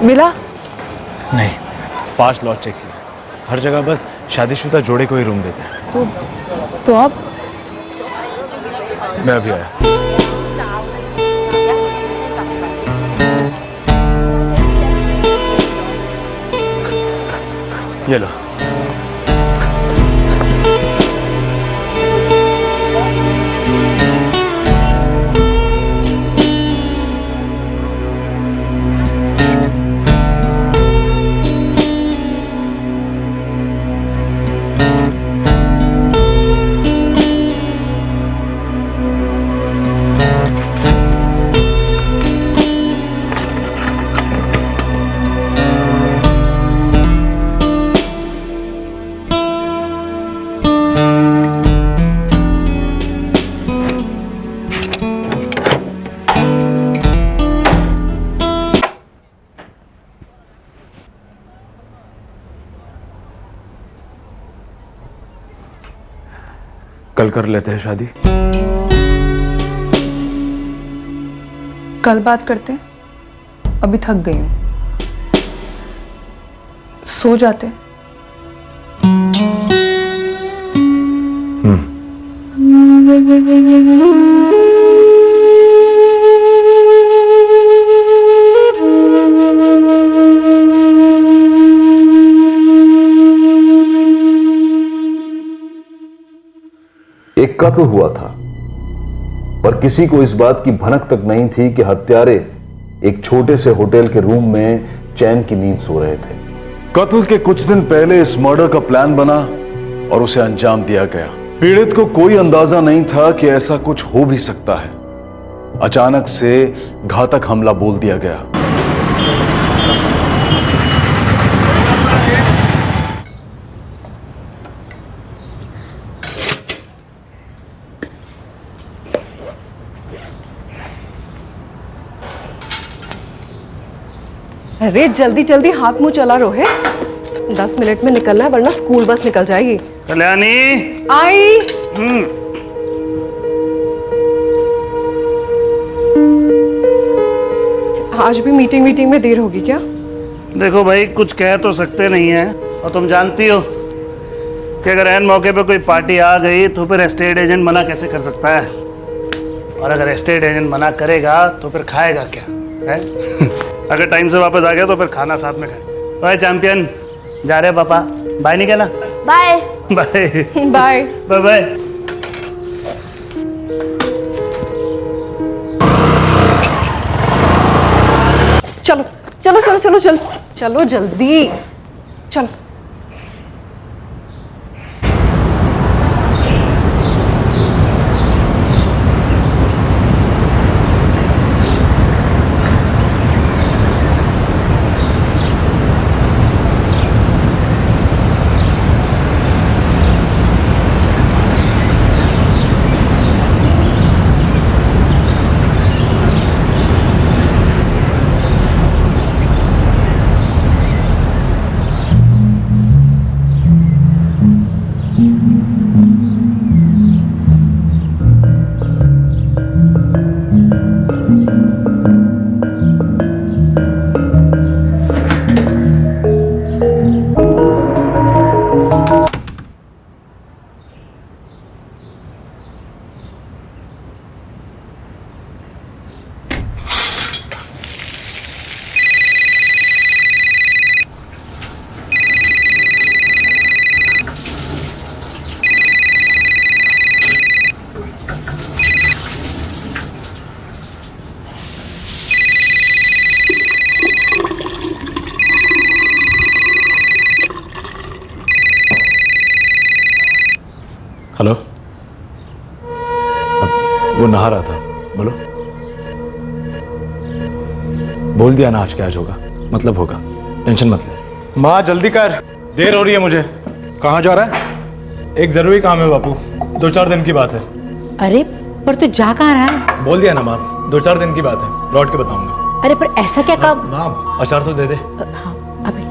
मिला? नहीं, 5 lot check किया, हर जगह बस शादीशुदा जोड़े को ही रूम देते हैं। तो अब मैं अभी आया। ये लो। कल कर लेते हैं शादी। कल बात करते हैं, अभी थक गई हूं, सो जाते। एक कत्ल हुआ था, पर किसी को इस बात की भनक तक नहीं थी कि हत्यारे एक छोटे से होटल के रूम में चैन की नींद सो रहे थे। कत्ल के कुछ दिन पहले इस मर्डर का प्लान बना और उसे अंजाम दिया गया। पीड़ित को कोई अंदाजा नहीं था कि ऐसा कुछ हो भी सकता है। अचानक से घातक हमला बोल दिया गया। अरे जल्दी जल्दी हाथ मुंह चला रोहित, 10 मिनट में निकलना है वरना स्कूल बस निकल जाएगी। कल्याणी आई। आज भी मीटिंग में देर होगी क्या? देखो भाई, कुछ कह तो सकते नहीं है, और तुम जानती हो कि अगर ऐन मौके पे कोई पार्टी आ गई तो फिर एस्टेट एजेंट मना कैसे कर सकता है, और अगर एस्टेट एजेंट मना करेगा तो फिर खाएगा क्या है? अगर टाइम से वापस आ गया तो फिर खाना साथ में खाए। बाय चैंपियन, जा रहे पापा, बाय नहीं कहना। Bye bye bye bye bye. चलो चलो चलो चलो चलो चलो जल्दी चलो। हेलो, वो नहा रहा था, बोलो। बोल दिया ना आज क्या आज होगा, मतलब होगा, टेंशन मत ले। माँ जल्दी कर, देर हो रही है मुझे। कहाँ जा रहा है? एक जरूरी काम है बापू, 2-4 दिन की बात है। अरे पर तू जा कहाँ रहा है? बोल दिया ना माँ, 2-4 दिन की बात है, लौट के बताऊंगा। अरे पर ऐसा क्या काम? माँ अचार तो दे दे। हाँ अभी।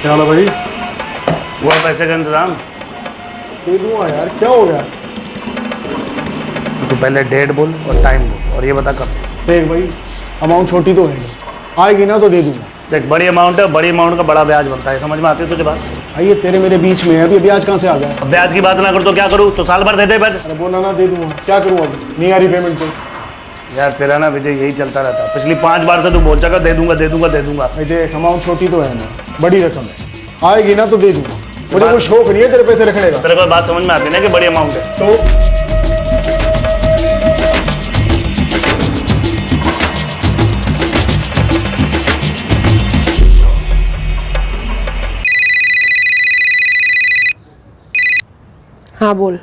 क्या हाल है भाई? हुआ पैसे का इंतजाम? दे दूंगा यार, क्या हो गया? तू पहले डेट बोल और टाइम बोल और ये बता कब। देख भाई, अमाउंट छोटी तो है नहीं, आएगी ना तो दे दूंगा। देख बड़ी अमाउंट है, बड़ी अमाउंट का बड़ा ब्याज बनता है, समझ में आती है तुझे बात? भाई ये तेरे मेरे बीच में है, अभी ब्याज कहाँ से आ गया? अब ब्याज की बात ना कर तो क्या करूँ, तो साल भर दे दे बस। अरे बोला ना दे दूंगा, क्या करूँ अब? नहीं आ रही पेमेंट तो। यार तेरा ना विजय यही चलता रहता है, पिछली 5 बार से तू बोल चुका दे दूंगा दे दूंगा दे दूंगा। भाई देख, अमाउंट छोटी तो है ना, बड़ी रकम है, आएगी ना तो दे दूंगा। मुझे कोई शौक नहीं है तेरे पैसे रखने का। तेरे को बात समझ में आती है ना कि बड़ी अमाउंट है? तो हाँ बोल।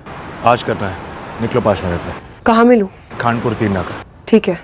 आज करना है, निकलो 5 मिनट में। कहाँ मिलूँ? खानपुर 3 नाका। ठीक है।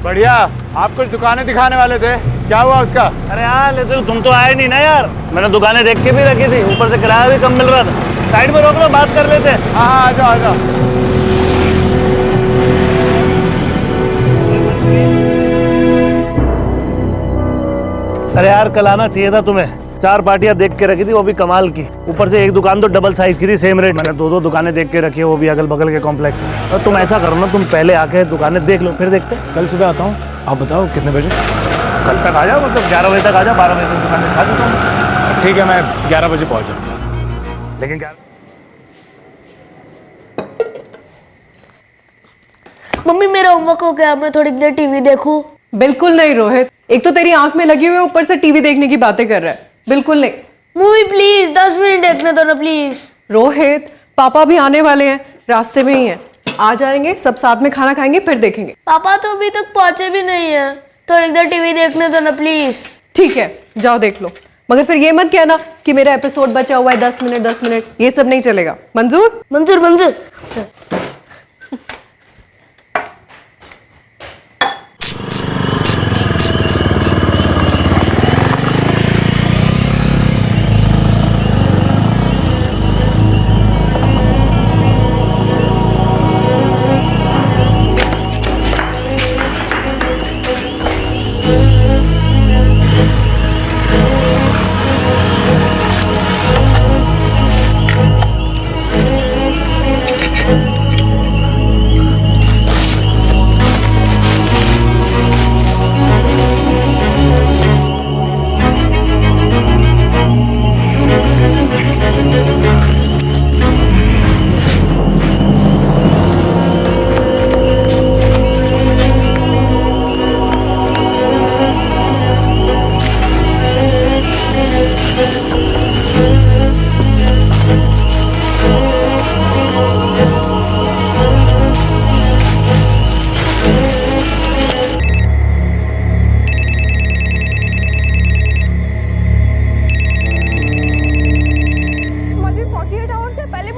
बढ़िया। आप कुछ दुकानें दिखाने वाले थे, क्या हुआ उसका? अरे यार लेकिन तुम तो आए नहीं ना यार। मैंने दुकानें देख के भी रखी थी, ऊपर से किराया भी कम मिल रहा था। साइड में रोक लो, बात कर लेते हैं। हाँ हाँ, आ जाओ आ जाओ। अरे यार कल आना चाहिए था तुम्हें। 4 पार्टियां देख के रखी थी, वो भी कमाल की। ऊपर से एक दुकान तो डबल साइज की थी, सेम रेट। मैंने 2 दुकानें देख के रखी है, वो भी अगल बगल के कॉम्प्लेक्स में। और तुम ऐसा करो ना, तुम पहले आके दुकानें देख लो, फिर देखते। कल सुबह आता हूँ, आप बताओ कितने बजे? कल तक आ जाओ, मतलब 11 बजे तक आ जाओ, 12 बजे तक दुकान दिखा देता हूँ। ठीक है, मैं 11 बजे पहुँच जाऊँगा। लेकिन क्या मम्मी मेरा होमवर्क हो गया, मैं थोड़ी देर टीवी देखूं? बिल्कुल नहीं रोहित, एक तो तेरी आंख में लगी हुई है, ऊपर से टीवी देखने की बातें कर रहा है। बिल्कुल नहीं। मम्मी प्लीज 10 मिनट देखने दो ना प्लीज। रोहित, पापा भी आने वाले हैं, रास्ते में ही हैं। आ जाएंगे, सब साथ में खाना खाएंगे, फिर देखेंगे। पापा तो अभी तक पहुंचे भी नहीं है, थोड़ी देर टीवी देखने दो ना प्लीज। ठीक है, जाओ देख लो, मगर फिर ये मत कहना कि मेरा एपिसोड बचा हुआ है 10 मिनट 10 मिनट, ये सब नहीं चलेगा। मंजूर? मंजूर मंजूर।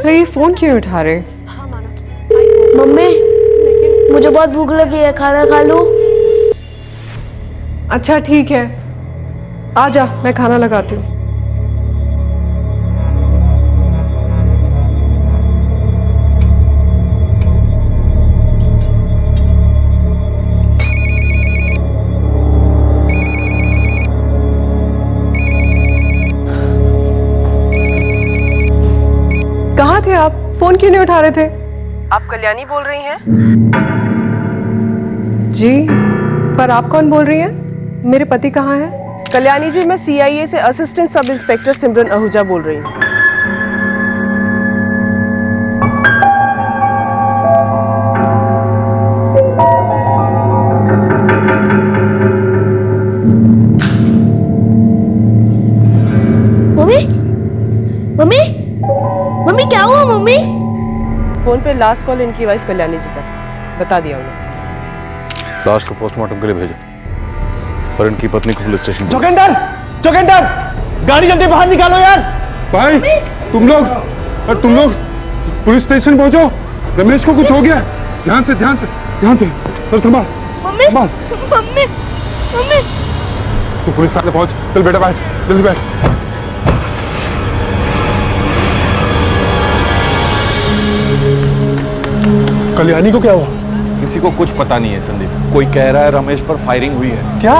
ये फोन क्यों उठा रहे? मम्मी मुझे बहुत भूख लगी है, खाना खा लूं? अच्छा ठीक है, आ जा, मैं खाना लगाती हूँ। कहाँ थे आप? फोन क्यों नहीं उठा रहे थे? आप कल्याणी बोल रही हैं? जी, पर आप कौन बोल रही हैं? मेरे पति कहाँ हैं? कल्याणी जी, मैं सीआईए से असिस्टेंट सब इंस्पेक्टर सिमरन आहूजा बोल रही हूँ। मम्मी मम्मी मम्मी क्या हुआ मम्मी? फोन पे लास्ट कॉल इनकी वाइफ कल्याणी जी का था, बता दिया उन्हें। लाश को पोस्टमार्टम के लिए भेजो और इनकी पत्नी को पुलिस स्टेशन। जोगिंदर, जोगिंदर, गाड़ी जल्दी बाहर निकालो यार। भाई तुम लोग पुलिस स्टेशन पहुंचो, रमेश को कुछ हो गया। ध्यान से और संभाल। मम्मी मम्मी मम्मी तू पुलिस थाने पहुंच, चल बेटा बैठ, जल्दी बैठ। कल्याणी को क्या हुआ? किसी को कुछ पता नहीं है संदीप। कोई कह रहा है रमेश पर फायरिंग हुई है। क्या?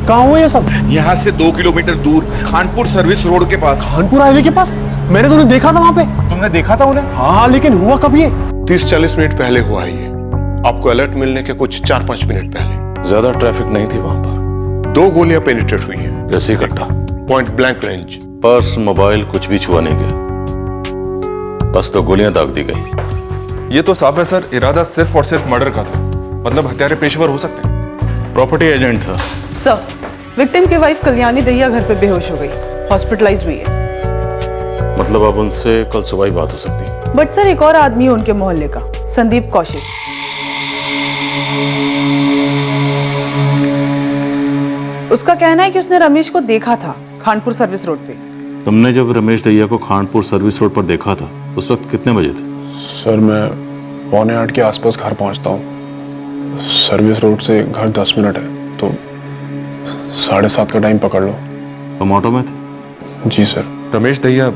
कहाँ हुआ ये सब? यहाँ से 2 किलोमीटर दूर खानपुर सर्विस रोड के पास। खानपुर हाईवे के पास? मैंने तो उन्हें देखा था वहाँ पे। तुमने देखा था उन्हें? हाँ, लेकिन हुआ कब ये? 30-40 मिनट पहले हुआ है ये। आपको अलर्ट मिलने के कुछ 4-5 मिनट पहले। ज्यादा ट्रैफिक नहीं थी वहां पर। 2 गोलियां पेनिट्रेट हुई हैं। जैसी कट्टा, point blank range. Purse, mobile कुछ भी छुआ नहीं गया, बस तो गोलियां दाग दी गई। ये तो साफ है सर, इरादा सिर्फ और सिर्फ मर्डर का था। मतलब हत्यारे पेशेवर हो सकते हैं। प्रॉपर्टी एजेंट था। सर, विक्टिम की वाइफ कल्याणी दहिया घर पे बेहोश हो गई, हॉस्पिटलाइज हुई है। मतलब अब उनसे कल सुबह ही बात हो सकती है। बट सर एक और आदमी है उनके मोहल्ले का, संदीप कौशिक। उसका कहना है कि उसने रमेश को देखा था खानपुर सर्विस रोड पे। तुमने जब रमेश दहिया को खानपुर सर्विस रोड पर देखा था, उस वक्त कितने बजे थे? सर मैं 7:45 के आसपास घर पहुंचता हूँ। सर्विस रोड से घर 10 मिनट है, तो 7:30 का टाइम पकड़ लो। तुम ऑटो में थे? जी सर। रमेश दहिया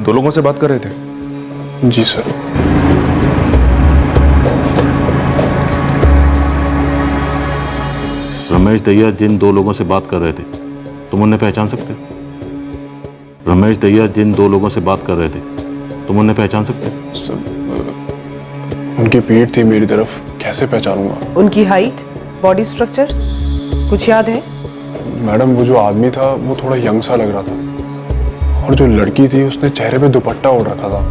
2 लोगों से बात कर रहे थे? जी सर। रमेश दहिया जिन 2 लोगों से बात कर रहे थे, तुम उन्हें पहचान सकते हो? रमेश दहिया जिन 2 लोगों से बात कर रहे थे, तुम उन्हें पहचान सकते हो? सर, उनकी पीठ थी मेरी तरफ, कैसे पहचानूंगा? उनकी हाइट, बॉडी स्ट्रक्चर कुछ याद है? मैडम, वो जो आदमी था वो थोड़ा यंग सा लग रहा था, और जो लड़की थी उसने चेहरे पे दुपट्टा ओढ़ रखा था।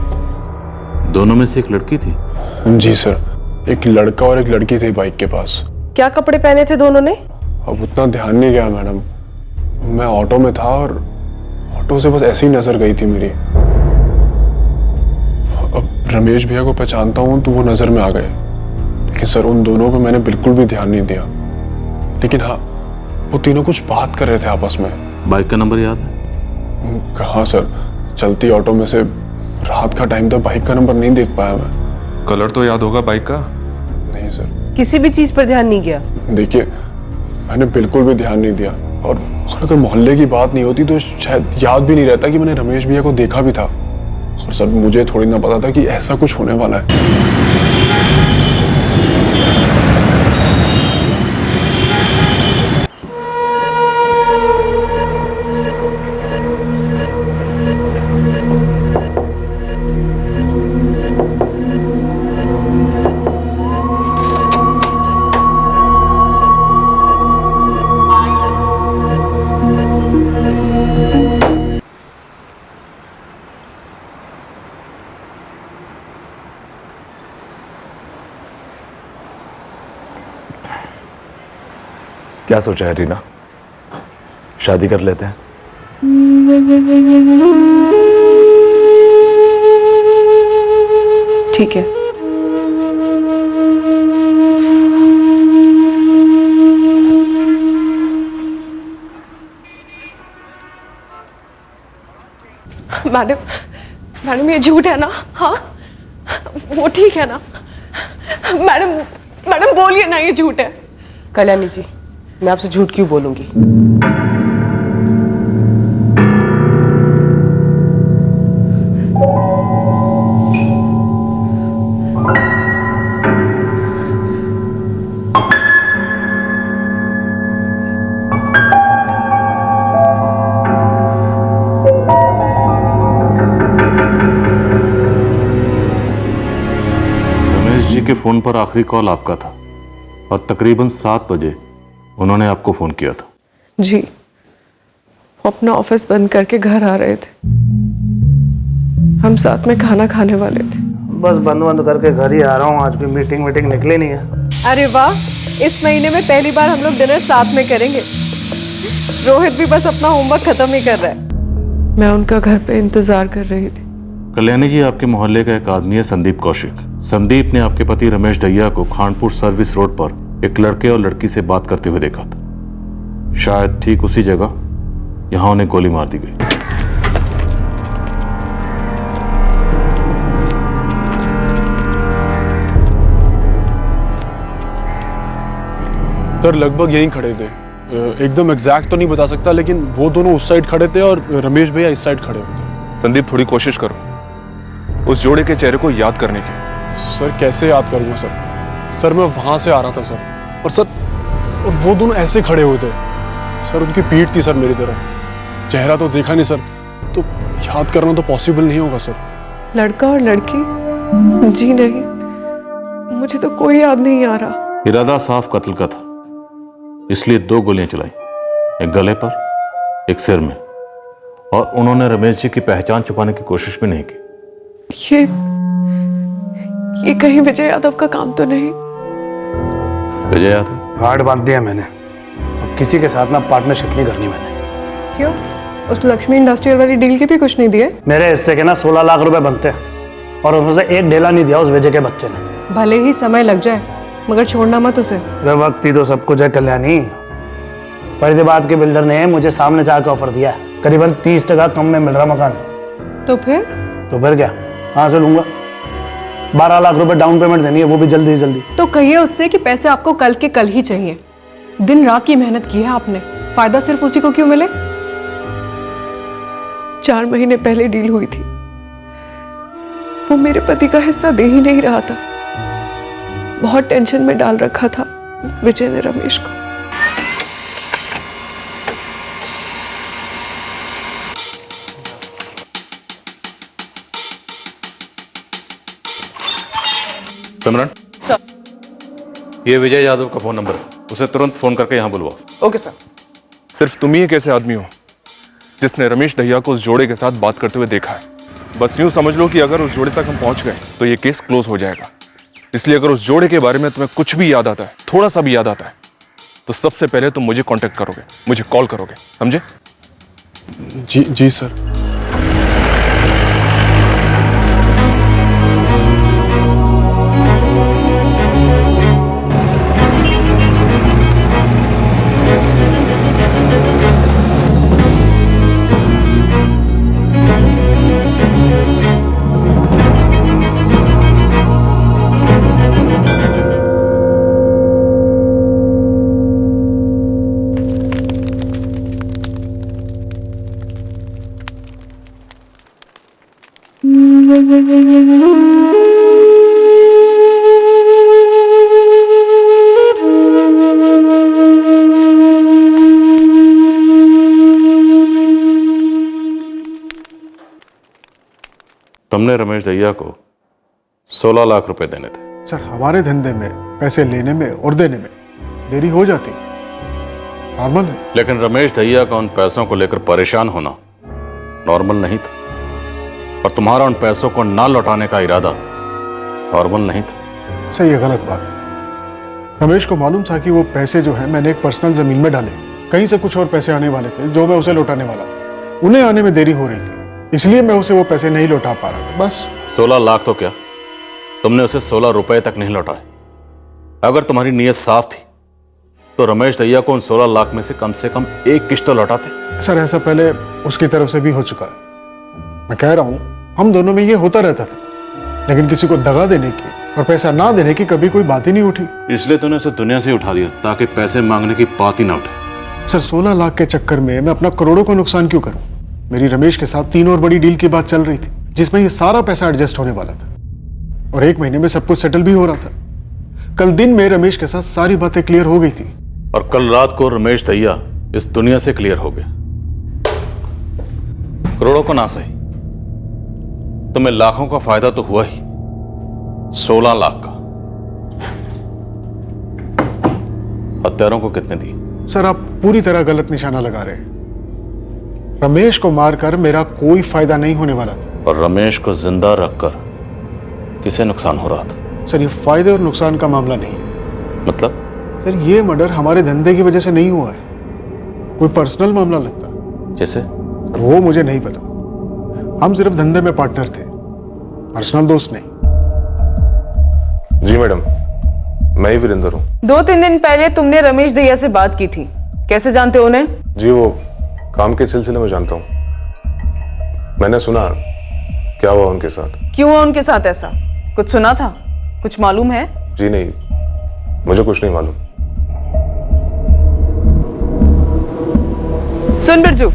दोनों में से एक लड़की थी? जी सर, एक लड़का और एक लड़की थी बाइक के पास। क्या कपड़े पहने थे दोनों ने? अब उतना ध्यान नहीं गया मैडम, मैं ऑटो में था और ऑटो से बस ऐसे ही नजर गई थी मेरी। अब रमेश भैया को पहचानता हूँ तो वो नजर में आ गए, लेकिन सर उन दोनों पे मैंने बिल्कुल भी ध्यान नहीं दिया। लेकिन हाँ, वो तीनों कुछ बात कर रहे थे आपस में। बाइक का नंबर याद है? कहाँ सर, चलती ऑटो में से रात का टाइम था, बाइक का नंबर नहीं देख पाया मैं। कलर तो याद होगा बाइक का? नहीं सर। किसी भी चीज पर ध्यान नहीं किया? देखिए, मैंने बिल्कुल भी ध्यान नहीं दिया, और अगर मोहल्ले की बात नहीं होती तो शायद याद भी नहीं रहता कि मैंने रमेश भैया को देखा भी था। और सर, मुझे थोड़ी ना पता था कि ऐसा कुछ होने वाला है। क्या सोचा है रीना? शादी कर लेते हैं? ठीक है। मैडम ये झूठ है ना? हाँ, वो ठीक है ना? मैडम बोलिए ना, ये झूठ है। कल्याणी जी, मैं आपसे झूठ क्यों बोलूंगी? रमेश जी के फोन पर आखिरी कॉल आपका था और तकरीबन 7 बजे उन्होंने आपको फोन किया था। जी, वो अपना ऑफिस बंद करके घर आ रहे थे। हम साथ में खाना खाने वाले थे। बस बंद करके घर ही आ रहा हूँ, आज भी मीटिंग निकली नहीं है। अरे वाह, इस महीने में पहली बार हम लोग डिनर साथ में करेंगे। रोहित भी बस अपना होमवर्क खत्म ही कर रहा है। मैं उनका घर पे इंतजार कर रही थी। कल्याणी जी, आपके मोहल्ले का एक आदमी है संदीप कौशिक। संदीप ने आपके पति रमेश दहिया को खानपुर सर्विस रोड पर एक लड़के और लड़की से बात करते हुए देखा था। शायद ठीक उसी जगह यहां उन्हें गोली मार दी गई। सर, लगभग यहीं खड़े थे। एकदम एग्जैक्ट तो नहीं बता सकता, लेकिन वो दोनों उस साइड खड़े थे और रमेश भैया इस साइड खड़े होते। संदीप, थोड़ी कोशिश करो उस जोड़े के चेहरे को याद करने की। सर, कैसे याद करूंगा सर? सर, मैं वहां से आ रहा था सर, और सर, और वो दोनों ऐसे खड़े हुए थे सर। उनकी पीठ थी सर मेरी तरफ, चेहरा तो देखा नहीं सर, तो याद करना तो पॉसिबल नहीं होगा सर। लड़का और लड़की? जी नहीं, मुझे तो कोई याद नहीं आ रहा। इरादा साफ कत्ल का था, इसलिए 2 गोलियां चलाई, एक गले पर, एक सिर में। और उन्होंने रमेश जी की पहचान छुपाने की कोशिश भी नहीं की। ये कहीं विजय यादव का काम तो नहीं? विजय यादव? हार्ड बांध दिया मैंने, अब किसी के साथ ना पार्टनरशिप नहीं करनी मैंने। क्यों? उस लक्ष्मी इंडस्ट्रियल वाली डील के भी कुछ नहीं दिए? मेरे हिस्से के ना 16 लाख रुपए बनते हैं, और उसमें से एक ढेला नहीं दिया उस विजय के बच्चे ने। भले ही समय लग जाए, मगर छोड़ना मत उसे। वक्त ही तो सब कुछ है कल्याणी। फरीदाबाद के बिल्डर ने मुझे सामने से आकर ऑफर दिया, करीबन 30% कम में मिल रहा मकान। तो फिर क्या, कहाँ से लूंगा? 12 लाख रुपए डाउन पेमेंट देनी है, वो भी जल्दी से जल्दी। तो कहिए उससे कि पैसे आपको कल के कल ही चाहिए। दिन रात की मेहनत की है आपने, फायदा सिर्फ उसी को क्यों मिले? 4 महीने पहले डील हुई थी, वो मेरे पति का हिस्सा दे ही नहीं रहा था। बहुत टेंशन में डाल रखा था विजय ने रमेश को। सिमरन सर। ये विजय यादव का फोन नंबर है, उसे तुरंत फोन करके यहाँ बुलवाओ। Okay sir. सिर्फ तुम ही एक ऐसे आदमी हो जिसने रमेश दहिया को उस जोड़े के साथ बात करते हुए देखा है। बस यूं समझ लो कि अगर उस जोड़े तक हम पहुंच गए तो ये केस क्लोज हो जाएगा। इसलिए अगर उस जोड़े के बारे में तुम्हें कुछ भी याद आता है, थोड़ा सा भी याद आता है, तो सबसे पहले तुम मुझे कांटेक्ट करोगे, मुझे कॉल करोगे, समझे? जी जी सर। तुमने रमेश दहिया को 16 लाख रुपए देने थे। सर हमारे धंधे में पैसे लेने में और देने में देरी हो जाती, नॉर्मल है। लेकिन रमेश दहिया का उन पैसों को लेकर परेशान होना नॉर्मल नहीं था, और तुम्हारा उन पैसों को ना लौटाने का इरादा नॉर्मल नहीं था। सही है, गलत बात है। रमेश को मालूम था कि वो पैसे जो है मैंने एक पर्सनल जमीन में डाले, कहीं से कुछ और पैसे आने वाले थे जो मैं उसे लौटाने वाला था। उन्हें आने में देरी हो रही थी, इसलिए मैं उसे वो पैसे नहीं लौटा पा रहा था, बस। 16 लाख तो क्या, तुमने उसे 16 रुपए तक नहीं लौटाए। अगर तुम्हारी नीयत साफ थी तो रमेश दहिया को उन 16 लाख में से कम एक किस्त तो लौटाते। सर ऐसा पहले उसकी तरफ से भी हो चुका है। मैं कह रहा हूँ हम दोनों में ये होता रहता था, लेकिन किसी को दगा देने की और पैसा ना देने की कभी कोई बात ही नहीं उठी। इसलिए तूने उसे दुनिया से उठा दिया ताकि पैसे मांगने की बात ही ना उठे। सर 16 लाख के चक्कर में मैं अपना करोड़ों का नुकसान क्यों करूं? मेरी रमेश के साथ 3 और बड़ी डील की बात चल रही थी, जिसमें ये सारा पैसा एडजस्ट होने वाला था और 1 महीने में सब कुछ सेटल भी हो रहा था। कल दिन में रमेश के साथ सारी बातें क्लियर हो गई थी और कल रात को रमेश दहिया इस दुनिया से क्लियर हो गया। करोड़ों को ना सही, तुम्हें लाखों का फायदा तो हुआ ही, 16 लाख का। हत्यारों को कितने दिए? सर आप पूरी तरह गलत निशाना लगा रहे हैं। रमेश को मारकर मेरा कोई फायदा नहीं होने वाला था। और रमेश को जिंदा रखकर किसे नुकसान हो रहा था? सर ये फायदे और नुकसान का मामला नहीं है। मतलब? सर ये मर्डर हमारे धंधे की वजह से नहीं हुआ है, कोई पर्सनल मामला लगता। जैसे? सर वो मुझे नहीं पता, हम सिर्फ धंधे में पार्टनर थे, पर्सनल दोस्त नहीं। जी मैडम, मैं ही वीरेंद्र हूँ। 2-3 दिन पहले तुमने रमेश दहिया से बात की थी, कैसे जानते हो उन्हें? जी वो काम के सिलसिले में जानता हूँ। मैंने सुना क्या हुआ उनके साथ। क्यों हुआ उनके साथ ऐसा? कुछ सुना था? कुछ मालूम है? जी नहीं, मुझे कुछ नहीं मालूम। सुन बिरजू,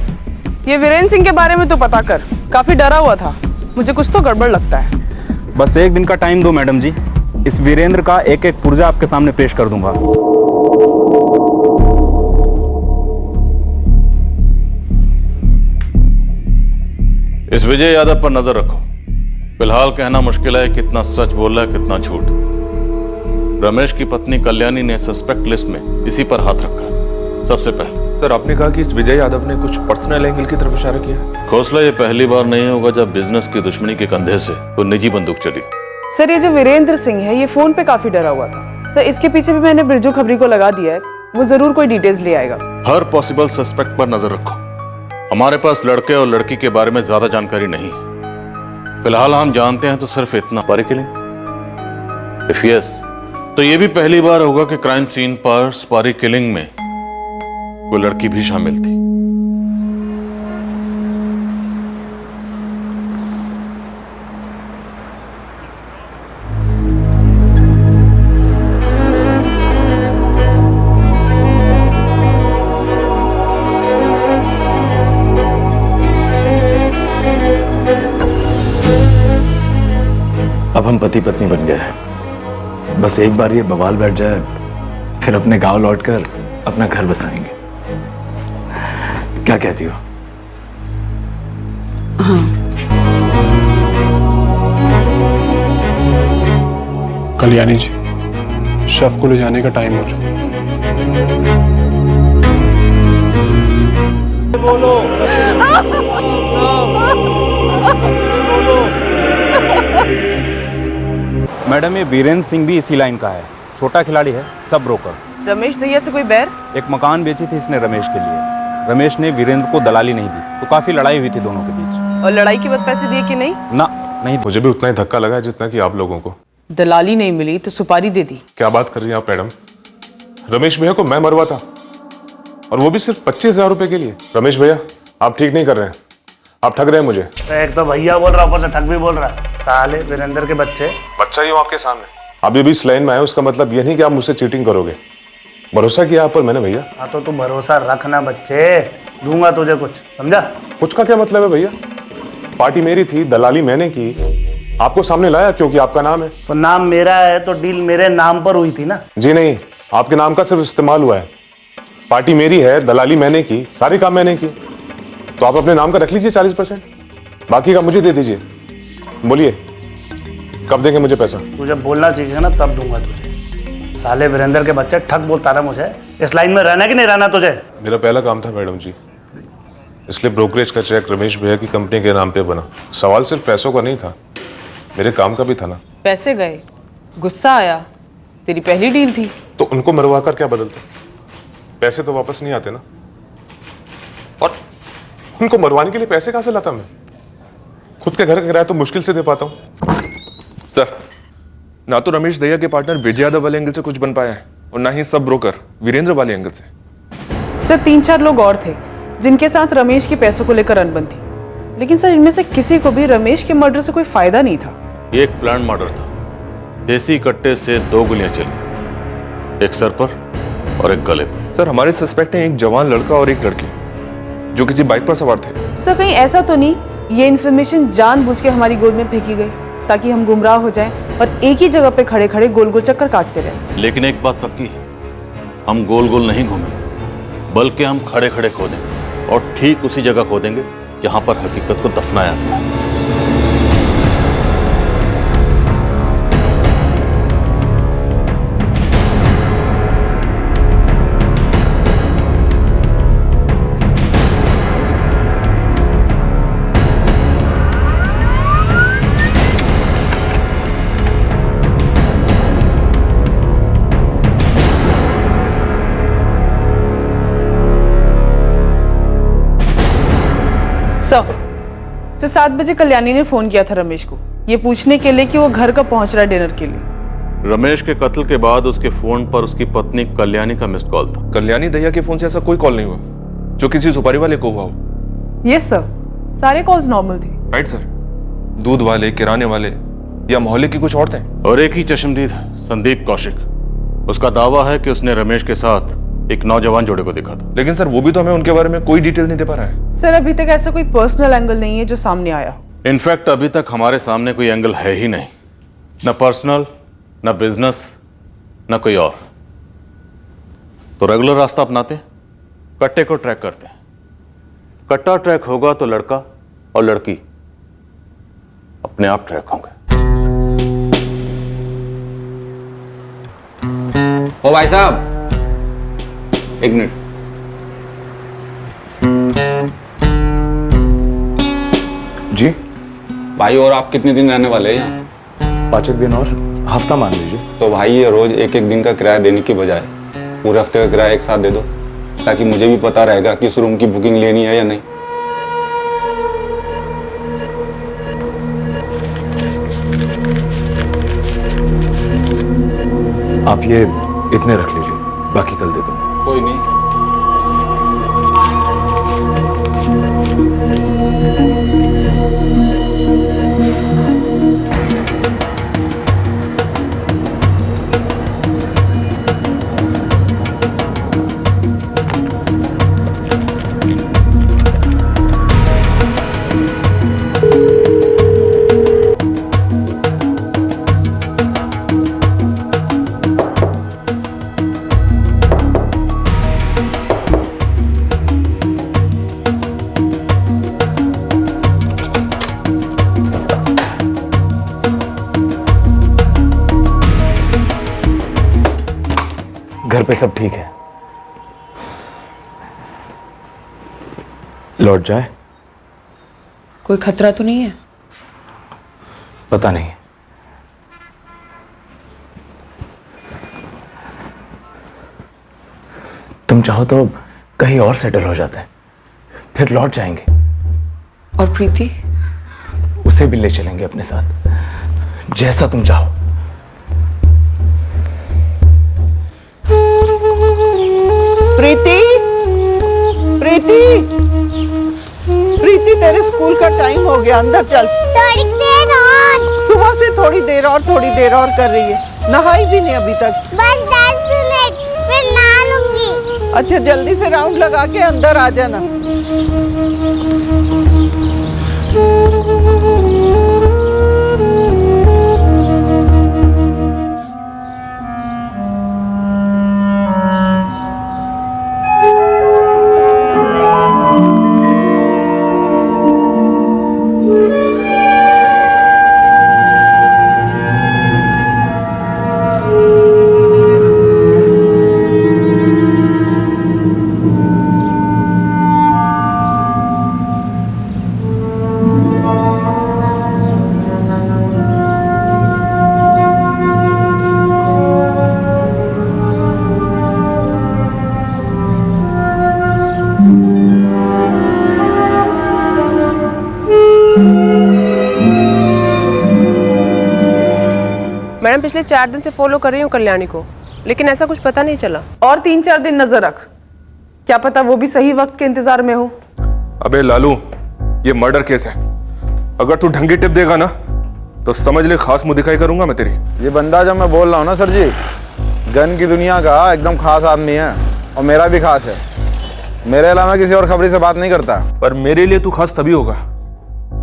ये वीरेंद्र सिंह के बारे में तो पता कर, काफी डरा हुआ था, मुझे कुछ तो गड़बड़ लगता है। बस 1 दिन का टाइम दो मैडम जी, इस वीरेंद्र का एक एक पुर्जा आपके सामने पेश कर दूंगा। इस विजय यादव पर नजर रखो। फिलहाल कहना मुश्किल है कितना सच बोल रहा है कितना झूठ। रमेश की पत्नी कल्याणी ने सस्पेक्ट लिस्ट में इसी पर हाथ रखा है। सबसे पहले सर आपने कहा कि इस विजय यादव ने कुछ पर्सनल एंगल की तरफ इशारा किया है। खोसला ये पहली बार नहीं होगा जब बिजनेस की दुश्मनी के कंधे से वो निजी बंदूक चली। सर ये जो वीरेंद्र सिंह है ये फोन पे काफी डरा हुआ था। सर इसके पीछे भी मैंने बिरजू खबरी को लगा दिया है, वो जरूर कोई डिटेल्स ले आएगा। हर पॉसिबल सस्पेक्ट पर नजर रखो। हमारे पास लड़के और लड़की के बारे में ज्यादा जानकारी नहीं है। फिलहाल हम जानते हैं तो सिर्फ इतना। स्पारी किलिंग? इफ यस, तो ये भी पहली बार होगा कि क्राइम सीन पर स्पारी किलिंग में कोई लड़की भी शामिल थी। हम पति पत्नी बन गए हैं। बस एक बार ये बवाल बैठ जाए, फिर अपने गांव लौटकर अपना घर बसाएंगे। क्या कहती हो? हाँ। कल्याणी जी, शव को ले जाने का टाइम हो चुका। बोलो। मैडम, ये वीरेंद्र सिंह भी इसी लाइन का है, छोटा खिलाड़ी है, सब ब्रोकर। रमेश दहिया से कोई बैर? एक मकान बेची थी इसने रमेश के लिए। रमेश ने वीरेंद्र को दलाली नहीं दी, तो काफी लड़ाई हुई थी दोनों के बीच। और लड़ाई के बाद पैसे दिए कि नहीं? ना, नहीं। मुझे भी उतना ही धक्का लगा है जितना कि आप लोगों को। दलाली नहीं मिली तो सुपारी दे दी। क्या बात कर रही हैं आप मैडम? रमेश भैया को मैं मरवा था, और वो भी सिर्फ 25,000 रुपए के लिए। रमेश भैया, आप ठीक नहीं कर रहे हैं, आप ठग रहे हैं मुझे। एक तो भैया बोल रहा, ऊपर से ठग भी बोल रहा। साले वीरेंद्र के बच्चे। बच्चा ही हूं आपके सामने, आप अभी इस लाइन में आए, उसका मतलब ये नहीं कि आप मुझसे चीटिंग करोगे। भरोसा किया आप पर मैंने भैया। हाँ तो तू भरोसा रखना बच्चे, दूंगा तुझे कुछ, समझा? कुछ का क्या मतलब है भैया? पार्टी मेरी थी, दलाली मैंने की, आपको सामने लाया क्योंकि आपका नाम है। तो नाम मेरा है तो डील मेरे नाम पर हुई थी ना? जी नहीं, आपके नाम का सिर्फ इस्तेमाल हुआ है। पार्टी मेरी है, दलाली मैंने की, सारे काम मैंने की, तो आप अपने नाम का रख लीजिए 40%, बाकी का मुझे दे दीजिए। बोलिए, कब देंगे मुझे पैसा? तू जब बोलना सीखेगा ना तब दूंगा तुझे। साले वीरेंद्र के बच्चे, ठग बोलता रहा मुझे। इस लाइन में रहना कि नहीं रहना तुझे? मेरा पहला काम था मैडम जी, इसलिए ब्रोकरेज का चेक रमेश भैया की कंपनी के नाम पे बना। सवाल सिर्फ पैसों का नहीं था, मेरे काम का भी था ना। पैसे गए, गुस्सा आया, तेरी पहली डील थी। तो उनको मरवा कर क्या बदलते? पैसे तो वापस नहीं आते ना, और उनको मरवाने के लिए पैसे कहां से लाता मैं? खुद के घर का किराया तो मुश्किल से दे पाता हूं। सर, ना तो रमेश दहिया के पार्टनर विजय यादव वाले एंगल से कुछ बन पाया है, और ना ही सब ब्रोकर वीरेंद्र वाले एंगल से। सर, 3-4 लोग और थे जिनके साथ रमेश की पैसों को लेकर अनबन थी, लेकिन सर इनमें से किसी को भी रमेश के मर्डर से कोई फायदा नहीं था। ये एक प्लान मर्डर था। देसी कट्टे से 2 गोलियां चली, एक सर पर और एक गले पर। सर, हमारे सस्पेक्ट हैं एक जवान लड़का और एक लड़की, जो किसी बाइक पर सवार थे। सर, कहीं ऐसा तो नहीं ये इन्फॉर्मेशन जानबूझ के हमारी गोद में फेंकी गई ताकि हम गुमराह हो जाएं और एक ही जगह पे खड़े खड़े गोल गोल चक्कर काटते रहे? लेकिन एक बात पक्की है, हम गोल गोल नहीं घूमेंगे, बल्कि हम खड़े खड़े खोदेंगे, और ठीक उसी जगह खोदेंगे जहां पर हकीकत को दफनाया गया है। सर 7 बजे कल्याणी ने फोन किया था रमेश को, ये पूछने के लिए कि वो घर कब पहुंच रहा है डिनर के लिए। रमेश के कत्ल के बाद उसके फोन पर उसकी पत्नी कल्याणी का मिस्ड कॉल था। कल्याणी दहिया के फोन से ऐसा कोई कॉल नहीं हुआ जो किसी सुपारी वाले को हुआ हो। यस सर, सारे कॉल्स नॉर्मल थे। राइट सर, दूध वाले, किराने वाले या मोहल्ले की कुछ और थे। और एक ही चश्मदीद संदीप कौशिक, उसका दावा है कि उसने रमेश के साथ एक नौजवान जोड़े को देखा था। लेकिन सर, वो भी तो हमें उनके बारे में कोई डिटेल नहीं दे पा रहा है। सर, अभी तक ऐसा कोई पर्सनल एंगल नहीं है जो सामने आया हो। इनफैक्ट अभी तक हमारे सामने कोई एंगल है ही नहीं, न पर्सनल, न बिजनेस, न कोई और। तो रेगुलर रास्ता अपनाते, कट्टे को ट्रैक करते हैं। कट्टा ट्रैक होगा तो लड़का और लड़की अपने आप ट्रैक होंगे। ओ भाई साहब, एक मिनट। जी भाई, और आप कितने दिन रहने वाले हैं यहाँ? 5 दिन और हफ्ता मान लीजिए। तो भाई, ये रोज एक एक दिन का किराया देने की बजाय पूरे हफ्ते का किराया एक साथ दे दो, ताकि मुझे भी पता रहेगा कि इस रूम की बुकिंग लेनी है या नहीं। आप ये इतने रख लीजिए, बाकी कल दे दूंगा। कोई नहीं। घर पे सब ठीक है। लौट जाए? कोई खतरा तो नहीं है? पता नहीं। तुम चाहो तो कहीं और सेटल हो जाते हैं, फिर लौट जाएंगे। और प्रीति? उसे भी ले चलेंगे अपने साथ, जैसा तुम चाहो। प्रीति, प्रीति, प्रीति, तेरे स्कूल का टाइम हो गया, अंदर चल। थोड़ी देर और। सुबह से थोड़ी देर और कर रही है, नहाई भी नहीं अभी तक। बस 10 मिनट, फिर नहा लूंगी। अच्छा, जल्दी से राउंड लगा के अंदर आ जाना। मैडम पिछले 4 दिन से फॉलो कर रही हूँ कल्याणी को, लेकिन ऐसा कुछ पता नहीं चला। और 3-4 दिन नजर रख, क्या पता वो भी सही वक्त के इंतजार में हो। अबे लालू, ये मर्डर केस है। अगर तू ढंगी टिप देगा ना तो समझ ले खास मुंह दिखाई करूंगा मैं तेरी। ये बंदा जब मैं बोल रहा हूँ ना सर जी, गन की दुनिया का एकदम खास आदमी है, और मेरा भी खास है। मेरे अलावा किसी और खबरी से बात नहीं करता। पर मेरे लिए तू खास तभी होगा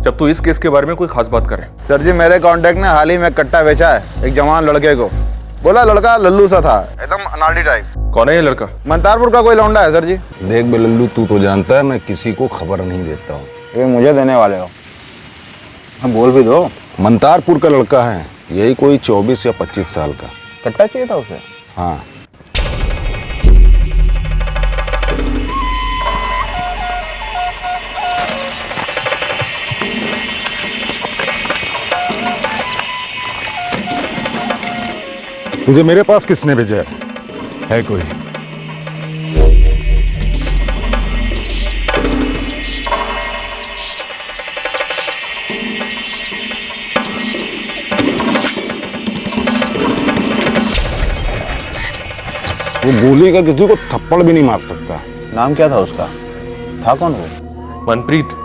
जब तू इस केस के बारे में कोई खास बात करे। सर जी, मेरे कांटेक्ट ने हाल ही में कट्टा बेचा है एक जवान लड़के को। बोला लड़का लल्लू सा था, एकदम अनाड़ी टाइप। कौन है ये लड़का? मंतारपुर का कोई लौंडा है सर जी। देख बे लल्लू, तू तो जानता है मैं किसी को खबर नहीं देता हूँ। ये मुझे देने वाले हो? हाँ बोल भी दो। मंतारपुर का लड़का है, यही कोई 24 या 25 साल का। कट्टा चाहिए था उसे? हाँ। तुझे मेरे पास किसने भेजा है कोई? वो गोली का किसी को थप्पड़ भी नहीं मार सकता। नाम क्या था उसका? था कौन वो? मनप्रीत।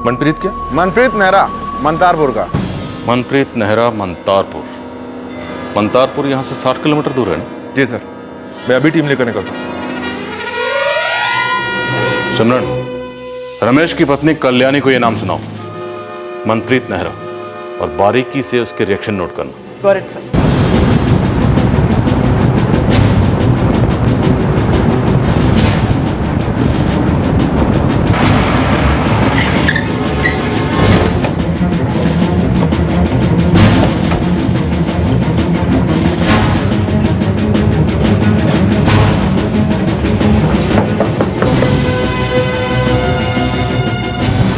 मनप्रीत क्या? मनप्रीत नेहरा, मंतारपुर का। मनप्रीत नेहरा, मंतारपुर। मंतारपुर यहाँ से 60 किलोमीटर दूर है ना? जी सर, मैं अभी टीम लेकर निकलता हूँ। सिमरन, रमेश की पत्नी कल्याणी को यह नाम सुनाओ, मनप्रीत नेहरा, और बारीकी से उसके रिएक्शन नोट करना। Got it sir.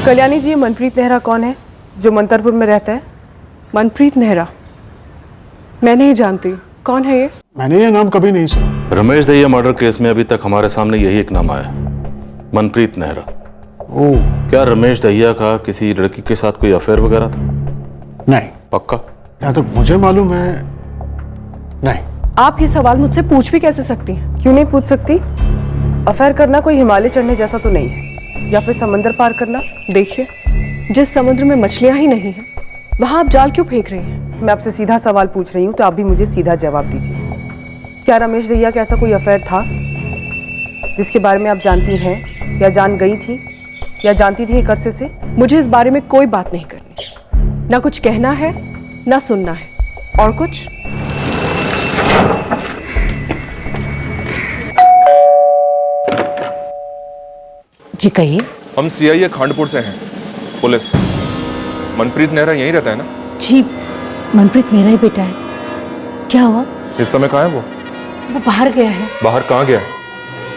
Kalyani ji, Manpreet Nehra कौन है जो मंतरपुर में रहता है? मनप्रीत नेहरा? मैं नहीं जानती, कौन है ये? मैंने ये नाम कभी नहीं सुना। रमेश दहिया मर्डर केस में अभी तक हमारे सामने यही एक नाम आया, मनप्रीत नेहरा। ओह। क्या रमेश दहिया का किसी लड़की के साथ कोई अफेयर वगैरह था? नहीं। पक्का? यहाँ तक मुझे मालूम है नहीं। आप ये सवाल मुझसे पूछ भी कैसे सकती हैं? क्यों नहीं पूछ सकती? अफेयर करना कोई हिमालय चढ़ने जैसा तो नहीं है, या फिर समंदर पार करना। देखिए, जिस समुद्र में मछलियां ही नहीं हैं, वहां आप जाल क्यों फेंक रही हैं? मैं आपसे सीधा सवाल पूछ रही हूँ, तो आप भी मुझे सीधा जवाब दीजिए। क्या रमेश दहिया का ऐसा कोई अफेयर था जिसके बारे में आप जानती हैं, या जान गई थी, या जानती थी एक अरसे से? मुझे इस बारे में कोई बात नहीं करनी, ना कुछ कहना है ना सुनना है। और कुछ? जी कहिए। हम सीआईए खांडपुर से हैं, पुलिस। मनप्रीत नेहरा यहीं रहता है ना? जी, मनप्रीत मेरा ही बेटा है। क्या हुआ? इस समय कहाँ है वो? वो बाहर गया है। बाहर कहाँ गया है?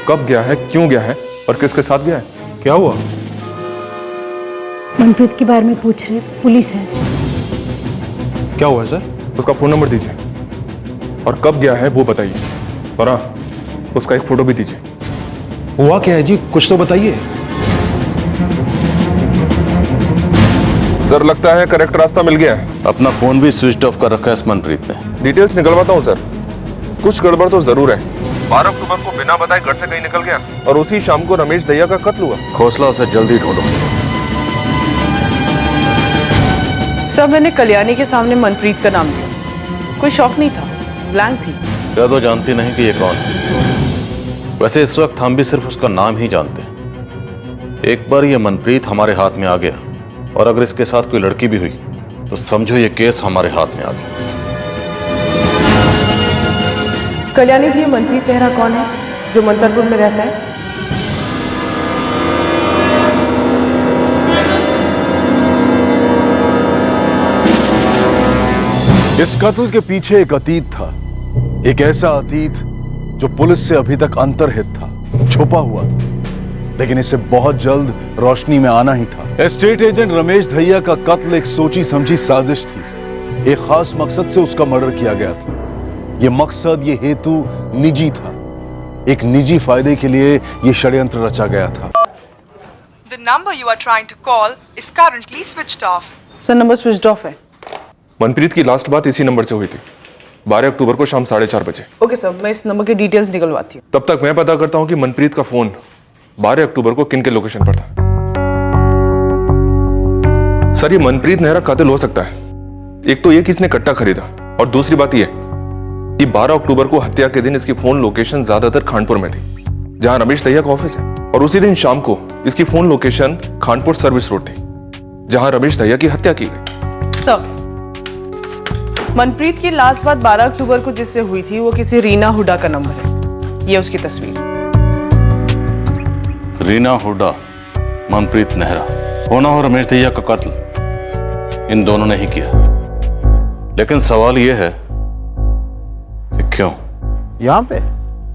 कब गया है? क्यों गया है? और किसके साथ गया है? क्या हुआ? मनप्रीत के बारे में पूछ रहे, पुलिस है। क्या हुआ सर? उसका फोन नंबर दीजिए और कब गया है वो बताइए। और हाँ, उसका एक फोटो भी दीजिए। हुआ क्या है जी, कुछ तो बताइए। सर लगता है करेक्ट रास्ता मिल गया है। अपना फोन भी स्विच ऑफ कर रखा है इस मनप्रीत ने। डिटेल्स निकलवाता हूँ सर। कुछ गड़बड़ तो जरूर है। 12 अक्टूबर को बिना बताए घर से कहीं निकल गया और उसी शाम को रमेश दहिया का कत्ल हुआ। हौसला उसे जल्दी ढूंढो। सर मैंने कल्याणी के सामने मनप्रीत का नाम लिया, कोई शौक नहीं था, ब्लैंक थी। क्या तो जानती नहीं कि ये कौन है? वैसे इस वक्त हम भी सिर्फ उसका नाम ही जानते हैं। एक बार ये मनप्रीत हमारे हाथ में आ गया और अगर इसके साथ कोई लड़की भी हुई तो समझो ये केस हमारे हाथ में आ गया। कल्याणी जी, ये मनप्रीत नेहरा कौन है जो मंतरपुर में रहता है? इस कत्ल के पीछे एक अतीत था, एक ऐसा अतीत जो पुलिस से अभी तक अंतर्हित था, छुपा हुआ था, लेकिन इसे बहुत जल्द रोशनी में आना ही था। एस्टेट एजेंट रमेश दहिया का कत्ल एक सोची समझी साजिश थी। एक खास मकसद से उसका मर्डर किया गया था। यह मकसद, ये हेतु निजी था। एक निजी फायदे के लिए यह षड्यंत्र रचा गया था। The number you are trying to call is currently switched off. Sir number switch off है। मनप्रीत की लास्ट बात इसी नंबर से हुई थी, 12 अक्टूबर को शाम 4:30 बजे। ओके सर, मैं इस नंबर के डिटेल्स निकलवाती हूँ। तब तक मैं पता करता हूँ कि मनप्रीत का फोन 12 अक्टूबर को किन के लोकेशन पर था। सर ये मनप्रीत नेहरा कातिल हो सकता है। एक तो ये किसने कट्टा खरीदा और दूसरी बात ये कि 12 अक्टूबर को हत्या के दिन इसकी फोन लोकेशन ज्यादातर खानपुर में थी, जहां रमेश दहिया का ऑफिस है, और उसी दिन शाम को इसकी phone location Khanpur service road थी, जहां रमेश दहिया की हत्या की गई। सर मनप्रीत की लास्ट बात 12 अक्टूबर को जिससे हुई थी वो किसी रीना हुडा का नंबर है। ये उसकी तस्वीर। रीना हुडा, मनप्रीत नेहरा, होना हो रमेश दहिया का कत्ल इन दोनों ने ही किया। लेकिन सवाल यह है कि क्यों? यहाँ पे?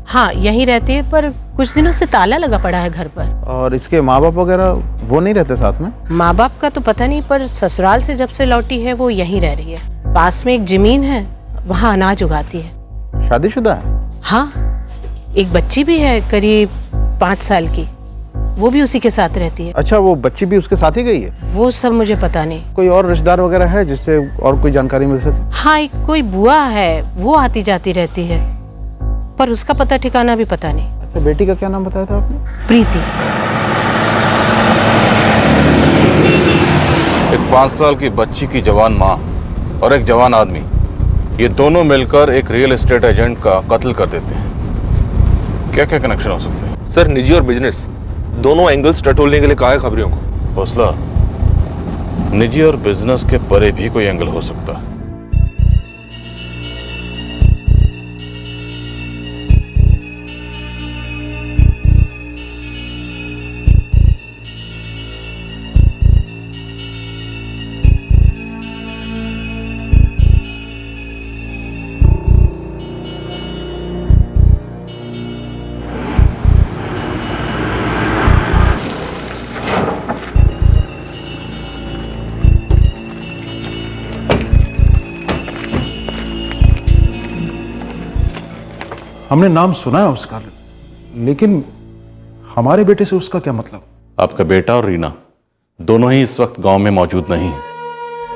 हाँ यहीं रहती है, पर कुछ दिनों से ताला लगा पड़ा है घर पर। और इसके माँ बाप वगैरह वो नहीं रहते साथ में? माँ बाप का तो पता नहीं, पर ससुराल से जब से लौटी है वो यहीं रह रही है। पास में एक जमीन है, वहाँ अनाज उगाती है। शादीशुदा है? हाँ, एक बच्ची भी है करीब 5 साल की, वो भी उसी के साथ रहती है। अच्छा, वो बच्ची भी उसके साथ ही गई है? वो सब मुझे पता नहीं। कोई और रिश्तेदार वगैरह है जिससे और कोई जानकारी मिल सके? हाँ, एक कोई बुआ है, वो आती जाती रहती है, पर उसका पता ठिकाना भी पता नहीं। अच्छा, बेटी का क्या नाम बताया था आपने? प्रीति। एक 5 साल की बच्ची की जवान माँ और एक जवान आदमी, ये दोनों मिलकर एक रियल एस्टेट एजेंट का कत्ल कर देते हैं। क्या क्या कनेक्शन हो सकते हैं? सर निजी और बिजनेस दोनों एंगल्स टटोलने के लिए कहा है खबरियों को। हौसला, निजी और बिजनेस के परे भी कोई एंगल हो सकता है। हमने नाम सुना है उसका, लेकिन हमारे बेटे से उसका क्या मतलब? आपका बेटा और रीना दोनों ही इस वक्त गांव में मौजूद नहीं हैं,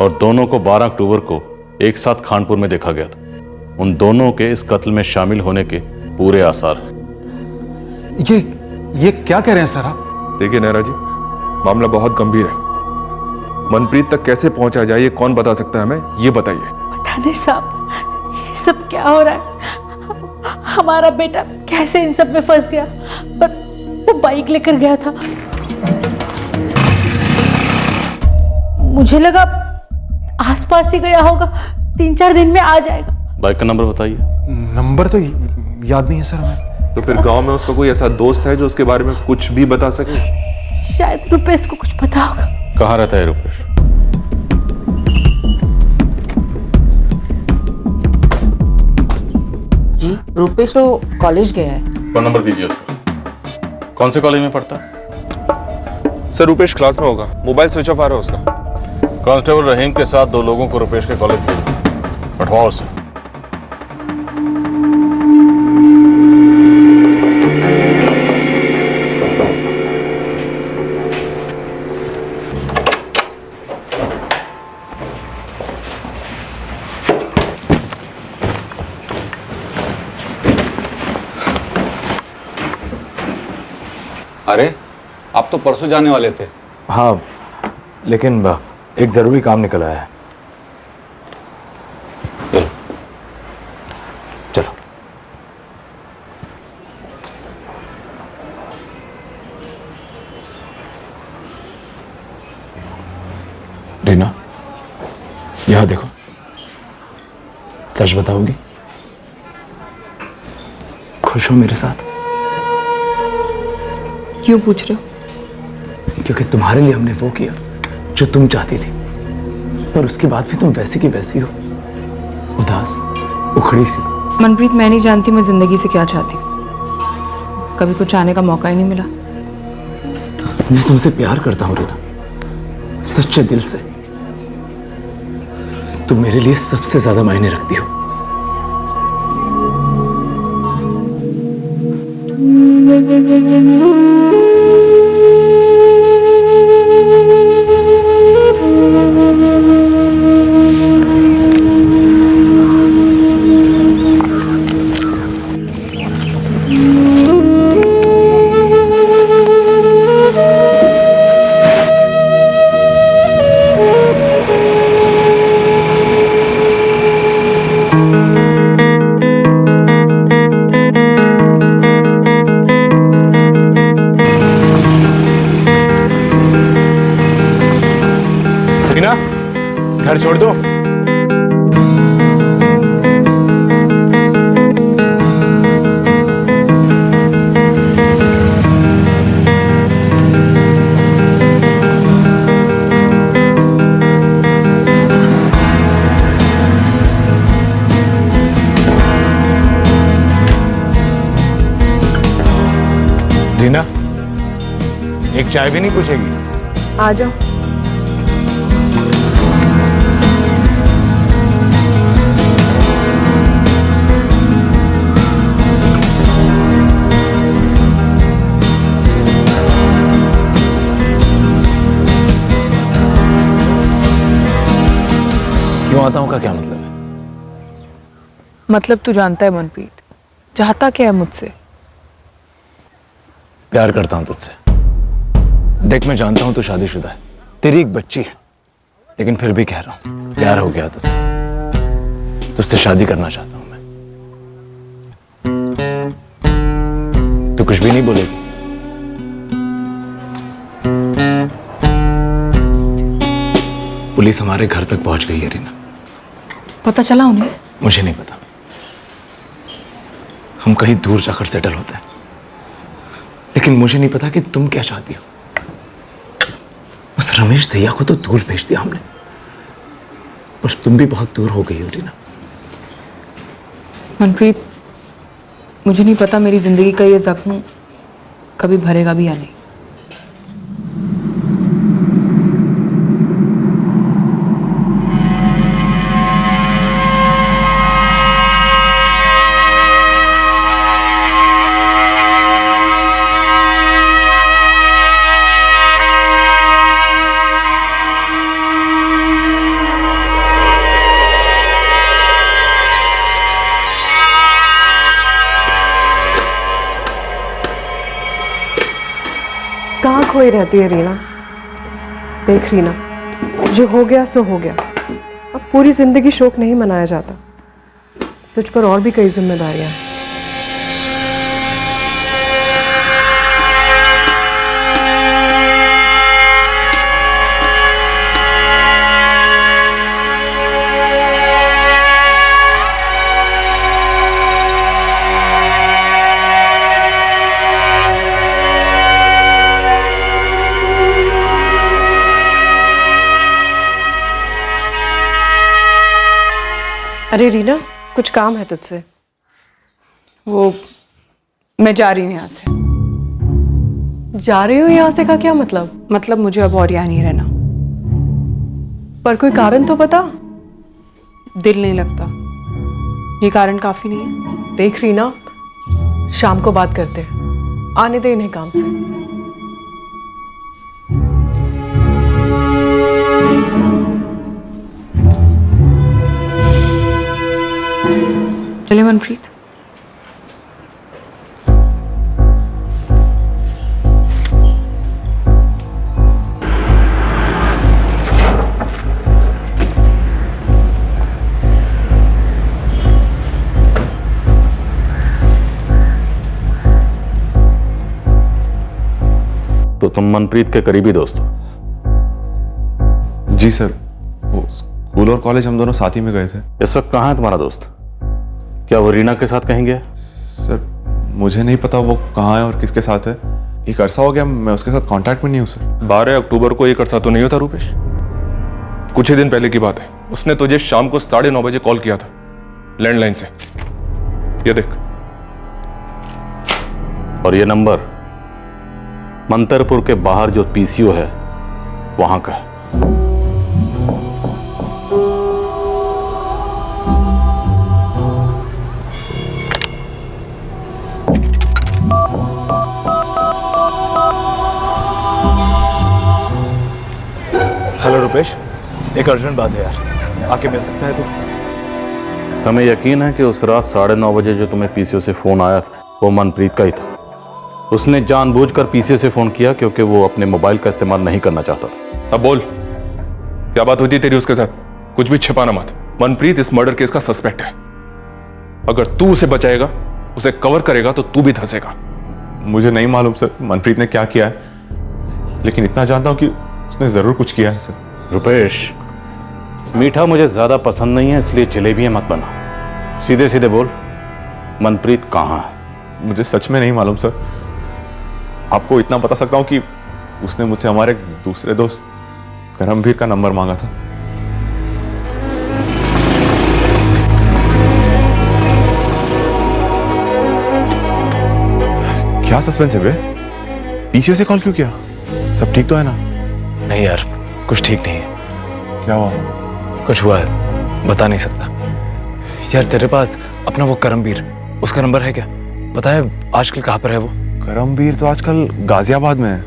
और दोनों को 12 अक्टूबर को एक साथ खानपुर में देखा गया था। उन दोनों के इस कत्ल में शामिल होने के पूरे आसार। ये क्या कह रहे हैं सर आप? देखिए नेहरा जी, मामला बहुत गंभीर है। मनप्रीत तक कैसे पहुंचा जाए ये कौन बता सकता है हमें, ये बताइए। पता नहीं साहब, ये सब क्या हो रहा है? हमारा बेटा कैसे इन सब में फंस गया? पर वो बाइक लेकर गया था, मुझे लगा आसपास ही गया होगा, 3-4 दिन में आ जाएगा। बाइक का नंबर बताइए। नंबर तो याद नहीं है सर हमें। तो फिर गांव में उसका कोई ऐसा दोस्त है जो उसके बारे में कुछ भी बता सके? शायद रुपेश को कुछ पता होगा। कहाँ रहता है रुपेश? जी, रूपेश तो कॉलेज गया है। फोन नंबर दीजिए उसका। कौन से कॉलेज में पढ़ता है? सर रुपेश क्लास में होगा, मोबाइल स्विच ऑफ आ रहा है उसका। कांस्टेबल रहीम के साथ 2 लोगों को रुपेश के कॉलेज भेजो, पठवाओ उसे। अरे आप तो परसों जाने वाले थे। हाँ, लेकिन एक जरूरी काम निकल आया है। चलो। रीना, यहां देखो, सच बताओगी? खुश हो मेरे साथ? क्यों पूछ रहे हो? क्योंकि तुम्हारे लिए हमने वो किया जो तुम चाहती थी, पर उसके बाद भी तुम वैसी की वैसी हो, उदास, उखड़ी सी। मनप्रीत, मैं नहीं जानती मैं जिंदगी से क्या चाहती हूँ। कभी कुछ आने का मौका ही नहीं मिला। मैं तुमसे प्यार करता हूँ रीना, सच्चे दिल से। तुम मेरे लिए सबसे ज्यादा मायने रखती हो। रीना, घर छोड़ दो। रीना, एक चाय भी नहीं पूछेगी? आ जाओ। क्यों आता हूं का क्या मतलब है? मतलब तू जानता है मनप्रीत, चाहता क्या है मुझसे? प्यार करता हूं तुझसे। देख, मैं जानता हूं तू शादीशुदा है, तेरी एक बच्ची है, लेकिन फिर भी कह रहा हूं, प्यार हो गया तुझसे। तुझसे शादी करना चाहता हूं मैं। तू कुछ भी नहीं बोलेगी? पुलिस हमारे घर तक पहुंच गई है रीना। पता चला उन्हें? मुझे नहीं पता। हम कहीं दूर जाकर सेटल होते हैं, लेकिन मुझे नहीं पता कि तुम क्या चाहती हो। उस रमेश दहिया को तो दूर भेज दिया हमने, पर तुम भी बहुत दूर हो गई हो रीना। मनप्रीत, मुझे नहीं पता मेरी जिंदगी का ये जख्म कभी भरेगा भी या नहीं। कहाँ खोई रहती है रीना? देख रीना, जो हो गया सो हो गया। अब पूरी जिंदगी शोक नहीं मनाया जाता। तुझ पर और भी कई जिम्मेदारियां हैं। अरे रीना, कुछ काम है तुझसे। वो मैं जा रही हूँ यहाँ से। जा रही हूँ यहाँ से का क्या मतलब? मतलब मुझे अब और यहाँ नहीं रहना। पर कोई कारण तो बता। दिल नहीं लगता, ये कारण काफी नहीं है। देख रही ना, शाम को बात करते हैं, आने दे इन्हें काम से। चलिए मनप्रीत। तो तुम मनप्रीत के करीबी दोस्त हो? जी सर, वो स्कूल और कॉलेज हम दोनों साथ ही में गए थे। इस वक्त कहाँ है तुम्हारा दोस्त? क्या वो रीना के साथ कहीं गया? सर मुझे नहीं पता वो कहाँ है और किसके साथ है। एक अरसा हो गया, मैं उसके साथ कांटेक्ट में नहीं हूँ सर। 12 अक्टूबर को एक अरसा तो नहीं होता रुपेश? कुछ ही दिन पहले की बात है। उसने तुझे शाम को 9:30 बजे कॉल किया था लैंडलाइन से। ये देख। और ये नंबर मंतरपुर के बाहर जो पीसीओ है वहां का है। हेलो रुपेश, एक अर्जेंट बात है यार, आके मिल सकता है तू? हमें यकीन है कि उस रात 9:30 बजे जो तुम्हें पीसीओ से फोन आया था वो मनप्रीत का ही था। उसने जानबूझकर पीसीओ से फोन किया क्योंकि वो अपने मोबाइल का इस्तेमाल नहीं करना चाहता था। अब बोल, क्या बात हुई थी तेरी उसके साथ? कुछ भी छिपाना मत। मनप्रीत इस मर्डर केस का सस्पेक्ट है। अगर तू उसे बचाएगा, उसे कवर करेगा तो तू भी धंसेगा। मुझे नहीं मालूम सर मनप्रीत ने क्या किया है, लेकिन इतना जानता हूं कि उसने जरूर कुछ किया है सर। रुपेश, मीठा मुझे ज्यादा पसंद नहीं है, इसलिए जलेबियां मत बना। सीधे सीधे बोल, मनप्रीत कहाँ है? मुझे सच में नहीं मालूम सर। आपको इतना बता सकता हूं कि उसने मुझसे हमारे दूसरे दोस्त करमवीर का नंबर मांगा था। क्या सस्पेंस है बे? पीछे से कॉल क्यों किया? सब ठीक तो है ना? नहीं यार, कुछ ठीक नहीं है। क्या हुआ? कुछ हुआ है, बता नहीं सकता। यार तेरे पास अपना वो करमवीर, उसका नंबर है क्या? पता है आजकल कहाँ पर है वो? करमवीर तो आजकल गाजियाबाद में है,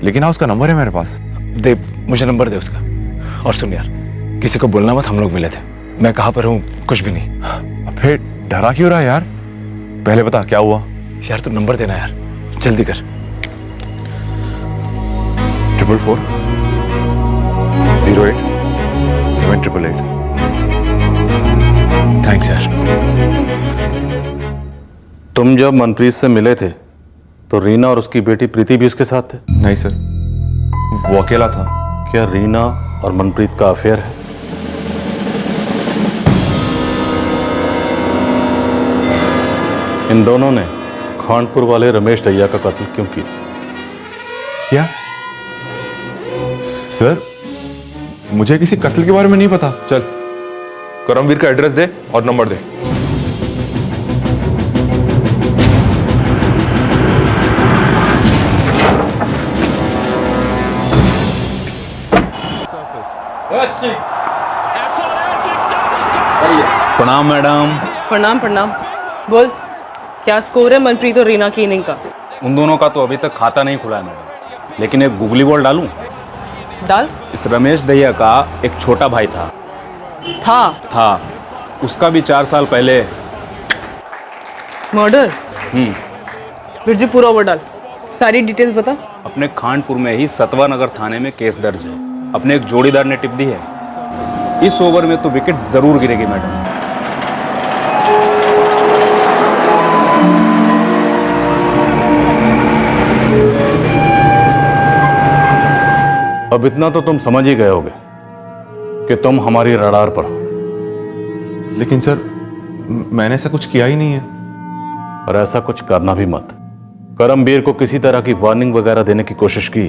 लेकिन हाँ उसका नंबर है मेरे पास। दे, मुझे नंबर दे उसका। और सुन यार, किसी को बोलना मत, हम लोग मिले थे। मैं कहाँ पर हूँ कुछ भी नहीं। फिर डरा क्यों रहा यार? पहले बता क्या हुआ। यार तू नंबर देना यार, जल्दी कर। 444 08 7888। थैंक्स यार। तुम जब मनप्रीत से मिले थे तो रीना और उसकी बेटी प्रीति भी उसके साथ थे? नहीं सर, वो अकेला था। क्या रीना और मनप्रीत का अफेयर है? इन दोनों ने खानपुर वाले रमेश दहिया का कत्ल क्यों किया? क्या सर? मुझे किसी कत्ल के बारे में नहीं पता। चल करमवीर का एड्रेस दे और नंबर दे। प्रणाम मैडम। प्रणाम प्रणाम। बोल, क्या स्कोर है मनप्रीत और रीना की इनिंग का? उन दोनों का तो अभी तक खाता नहीं खुला है मैडम, लेकिन एक गूगली बॉल डालूं? डाल। इस रमेश दहिया का एक छोटा भाई था। उसका भी 4 साल पहले मर्डर। बिरजू पूरा ओवर डाल, सारी डिटेल्स बता। अपने खानपुर में ही सतवा नगर थाने में केस दर्ज है। अपने एक जोड़ीदार ने टिप दी है। इस ओवर में तो विकेट जरूर गिरेगी मैडम। अब इतना तो तुम समझ ही गए होगे कि तुम हमारी रडार पर हो। लेकिन सर मैंने ऐसा कुछ किया ही नहीं है। और ऐसा कुछ करना भी मत। करमवीर को किसी तरह की वार्निंग वगैरह देने की कोशिश की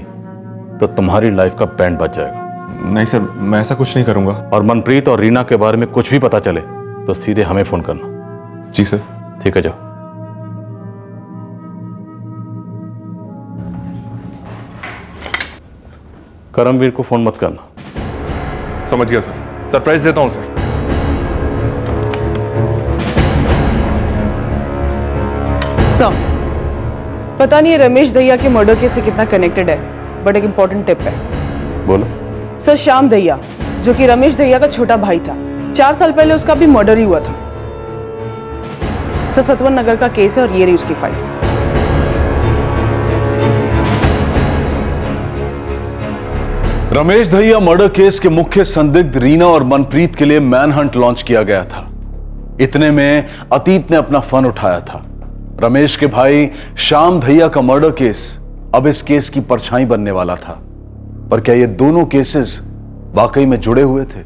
तो तुम्हारी लाइफ का बैंड बच जाएगा। नहीं सर, मैं ऐसा कुछ नहीं करूंगा। और मनप्रीत और रीना के बारे में कुछ भी पता चले तो सीधे हमें फोन करना। जी सर। ठीक है, जाओ। करमवीर को फोन मत करना। समझ गया सर, सरप्राइज देता हूं सर। सर, पता नहीं रमेश दहिया के मर्डर केस से कितना कनेक्टेड है, बट एक इंपॉर्टेंट टिप है। बोलो। सर, श्याम दहिया जो कि रमेश दहिया का छोटा भाई था, 4 साल पहले उसका भी मर्डर ही हुआ था। सर, सतवन नगर का केस है और ये रही उसकी file. Ramesh Dahiya murder case के मुख्य संदिग्ध रीना और मनप्रीत के लिए मैनहंट लॉन्च किया गया था। इतने में अतीत ने अपना फन उठाया था। रमेश के भाई श्याम दहिया का मर्डर केस अब इस केस की परछाई बनने वाला था। पर क्या ये दोनों केसेस वाकई में जुड़े हुए थे?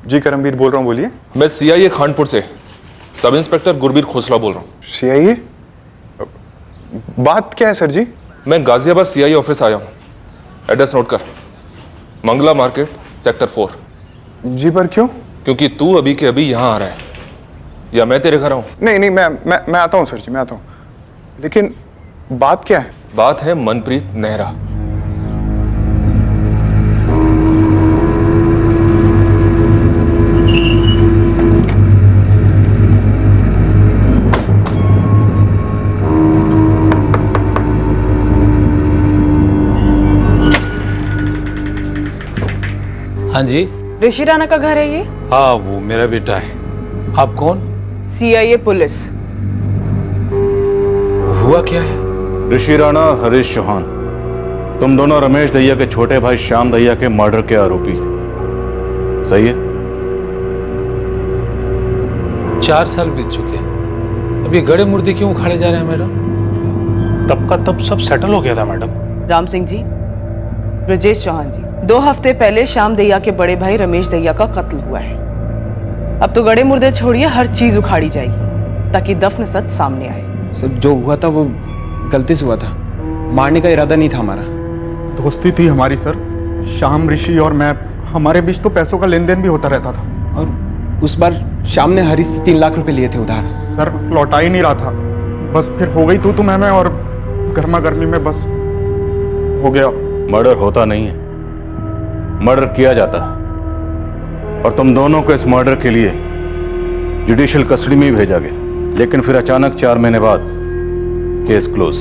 जी करमवीर बोल रहा हूँ, बोलिए। मैं सीआईए खानपुर से सब इंस्पेक्टर गुरबीर खोसला बोल रहा हूँ। सीआईए? बात क्या है सर जी? मैं गाजियाबाद सीआईए ऑफिस आया हूँ। एड्रेस नोट कर, मंगला मार्केट सेक्टर 4। जी, पर क्यों? क्योंकि तू अभी के अभी यहाँ आ रहा है, या मैं तेरे घर आऊँ? नहीं, मैं आता हूँ सर जी, मैं आता हूँ। लेकिन बात क्या है? बात है मनप्रीत नेहरा। हाँ जी। ऋषि राणा का घर है ये? हाँ, वो मेरा बेटा है। आप कौन? CIA police. हुआ क्या है? ऋषि राणा और हरीश चौहान, तुम दोनों रमेश दहिया के छोटे भाई श्याम दहिया के मर्डर के आरोपी थे, सही है? 4 साल बीत चुके हैं, अभी गड़े मुर्दे क्यों उखाड़े जा रहे हैं मैडम? तब का तब सब सेटल हो गया था मैडम। राम सिंह जी, ब्रजेश चौहान जी, 2 हफ्ते पहले श्याम दहिया के बड़े भाई रमेश दहिया का कत्ल हुआ है। अब तो गड़े मुर्दे छोड़िए, हर चीज उखाड़ी जाएगी ताकि दफन सच सामने आए। सब जो हुआ था वो गलती से हुआ था, मारने का इरादा नहीं था हमारा। दोस्ती थी हमारी सर, श्याम, ऋषि और मैं। हमारे बीच तो पैसों का लेन देन भी होता रहता था। और उस बार श्याम ने हरीश से 3 लाख रुपए लिए थे उधार। सर, लौटा ही नहीं रहा था, बस फिर हो गई तू मैं और गर्मा गर्मी में बस हो गया। मर्डर होता नहीं है, मर्डर किया जाता है। और तुम दोनों को इस मर्डर के लिए जुडिशियल कस्टडी में ही भेजा गया, लेकिन फिर अचानक 4 महीने बाद केस क्लोज।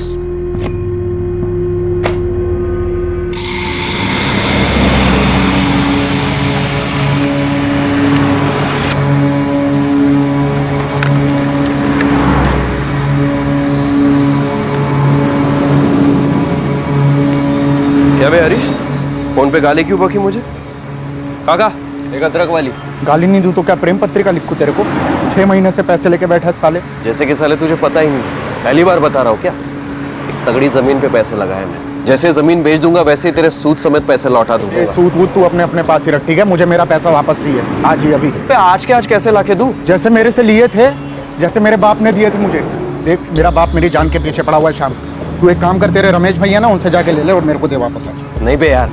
क्या बे हरीश, फोन पे गाली क्यों बकी मुझे? काका, एक अदरक वाली। गाली नहीं दूं तो क्या प्रेम पत्रिका लिखूं तेरे को? 6 महीने से पैसे लेके बैठा है साले। जैसे कि साले तुझे पता ही नहीं, पहली बार बता रहा हूँ क्या? एक तगड़ी जमीन पे पैसे लगाए मैं, जैसे जमीन बेच दूंगा वैसे ही तेरे सूद समेत पैसे लौटा दूंगा। सूद वूद तू अपने पास ही रख, ठीक है? मुझे मेरा पैसा वापस चाहिए, आज ही अभी। आज के आज कैसे लाके दूं? जैसे मेरे से लिए थे, जैसे मेरे बाप ने दिए थे मुझे। देख, मेरा बाप मेरी जान के पीछे पड़ा हुआ है श्याम। तू एक काम कर, तेरे रमेश भैया ना, उनसे जाके ले ले और मेरे को दे वापस आज। नहीं बे यार,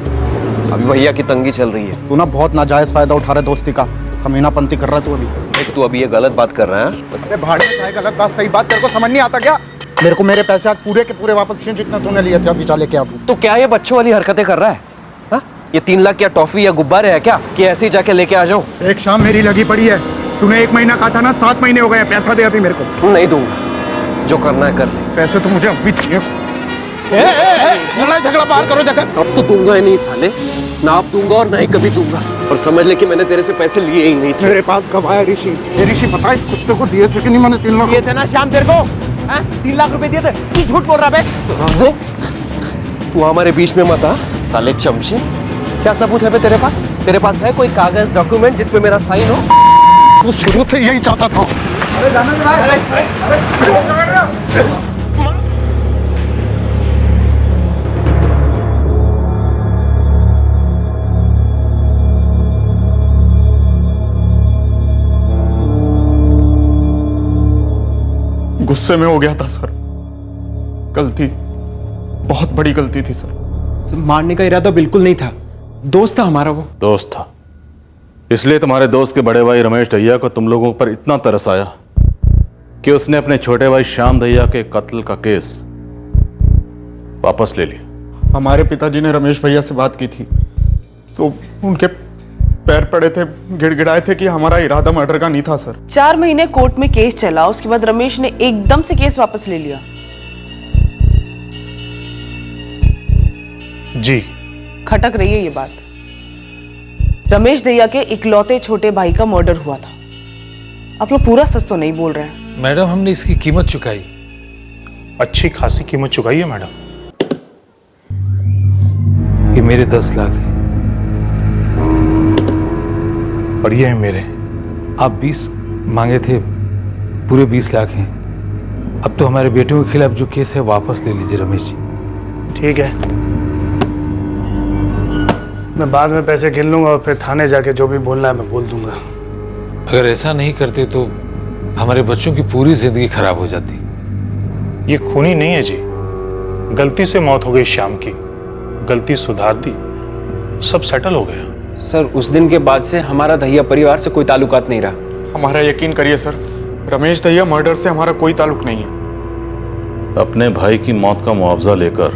अभी भैया की तंगी चल रही है। तू ना बहुत नाजायज फायदा उठा रहा है दोस्ती का, कमीनापंती कर रहा है तू अभी। देख, तू अभी ये गलत बात कर रहा है। अरे भाड़ में चाहे गलत बात सही बात तेरे को समझ नहीं आता क्या? मेरे को मेरे पैसे आज पूरे के पूरे वापस चाहिए, जितना तूने लिए थे अभी चाले क्या तू। तो क्या ये बच्चों वाली हरकतें कर रहा है? हा? ये 3 लाख क्या टॉफी या गुब्बारे है क्या कि ऐसे ही जाके लेके आ जाऊं? एक शाम मेरी लगी पड़ी है, तूने 1 महीना कहा था ना, 7 महीने हो गए। पैसा दे अभी मेरे को। नहीं दूंगा, जो करना है कर ले। पैसे तो मुझे अभी चाहिए। लड़ाई झगड़ा बाहर करो जाकर। अब तो दूंगा ही नहीं साले, ना अब दूंगा और ना ही कभी दूंगा। और समझ ले कि मैंने तेरे से पैसे लिए ही नहीं थे। मेरे पास कब आया ऋषि? ये ऋषि पता इस कुत्ते को दिए थे कि नहीं? मैंने 3 लाख दिए थे ना श्याम तेरे को? 3 लाख रुपए दिए थे। तू झूठ बोल रहा बे? तू हमारे बीच में मत आ साले चमचे। क्या सबूत है बे तेरे पास? तेरे पास है कोई कागज डॉक्यूमेंट जिसपे मेरा साइन हो? तू शुरू से यही चाहता था। अरे जाने दे भाई। गुस्से में हो गया था सर, गलती, बहुत बड़ी गलती थी सर। मारने का इरादा बिल्कुल नहीं था, दोस्त था हमारा। वो दोस्त था, इसलिए तुम्हारे दोस्त के बड़े भाई रमेश दहिया को तुम लोगों पर इतना तरस आया कि उसने अपने छोटे भाई श्याम दैया के कत्ल का केस वापस ले लिया। हमारे पिताजी ने रमेश भैया से बात की थी तो उनके पैर पड़े थे, गिड़गिड़ाए थे कि हमारा इरादा मर्डर का नहीं था सर। 4 महीने कोर्ट में केस चला, उसके बाद रमेश ने एकदम से केस वापस ले लिया। जी खटक रही है ये बात। रमेश दैया के इकलौते छोटे भाई का मर्डर हुआ था। आप लोग पूरा सच तो नहीं बोल रहे हैं। मैडम, हमने इसकी कीमत चुकाई। अच्छी खासी कीमत चुकाई है मैडम। ये मेरे 10 लाख है और ये है मेरे। आप 20 मांगे थे, पूरे 20 लाख हैं। अब तो हमारे बेटों के खिलाफ जो केस है वापस ले लीजिए रमेश जी। ठीक है, मैं बाद में पैसे गिन लूंगा और फिर थाने जाके जो भी बोलना है मैं बोल दूंगा। अगर ऐसा नहीं करते तो हमारे बच्चों की पूरी जिंदगी खराब हो जाती। ये खूनी नहीं है जी, गलती से मौत हो गई श्याम की, गलती सुधार दी, सब सेटल हो गया। सर, उस दिन के बाद से हमारा दहिया परिवार से कोई ताल्लुकात नहीं रहा। हमारा यकीन करिए सर, रमेश दैया मर्डर से हमारा कोई ताल्लुक नहीं है। अपने भाई की मौत का मुआवजा लेकर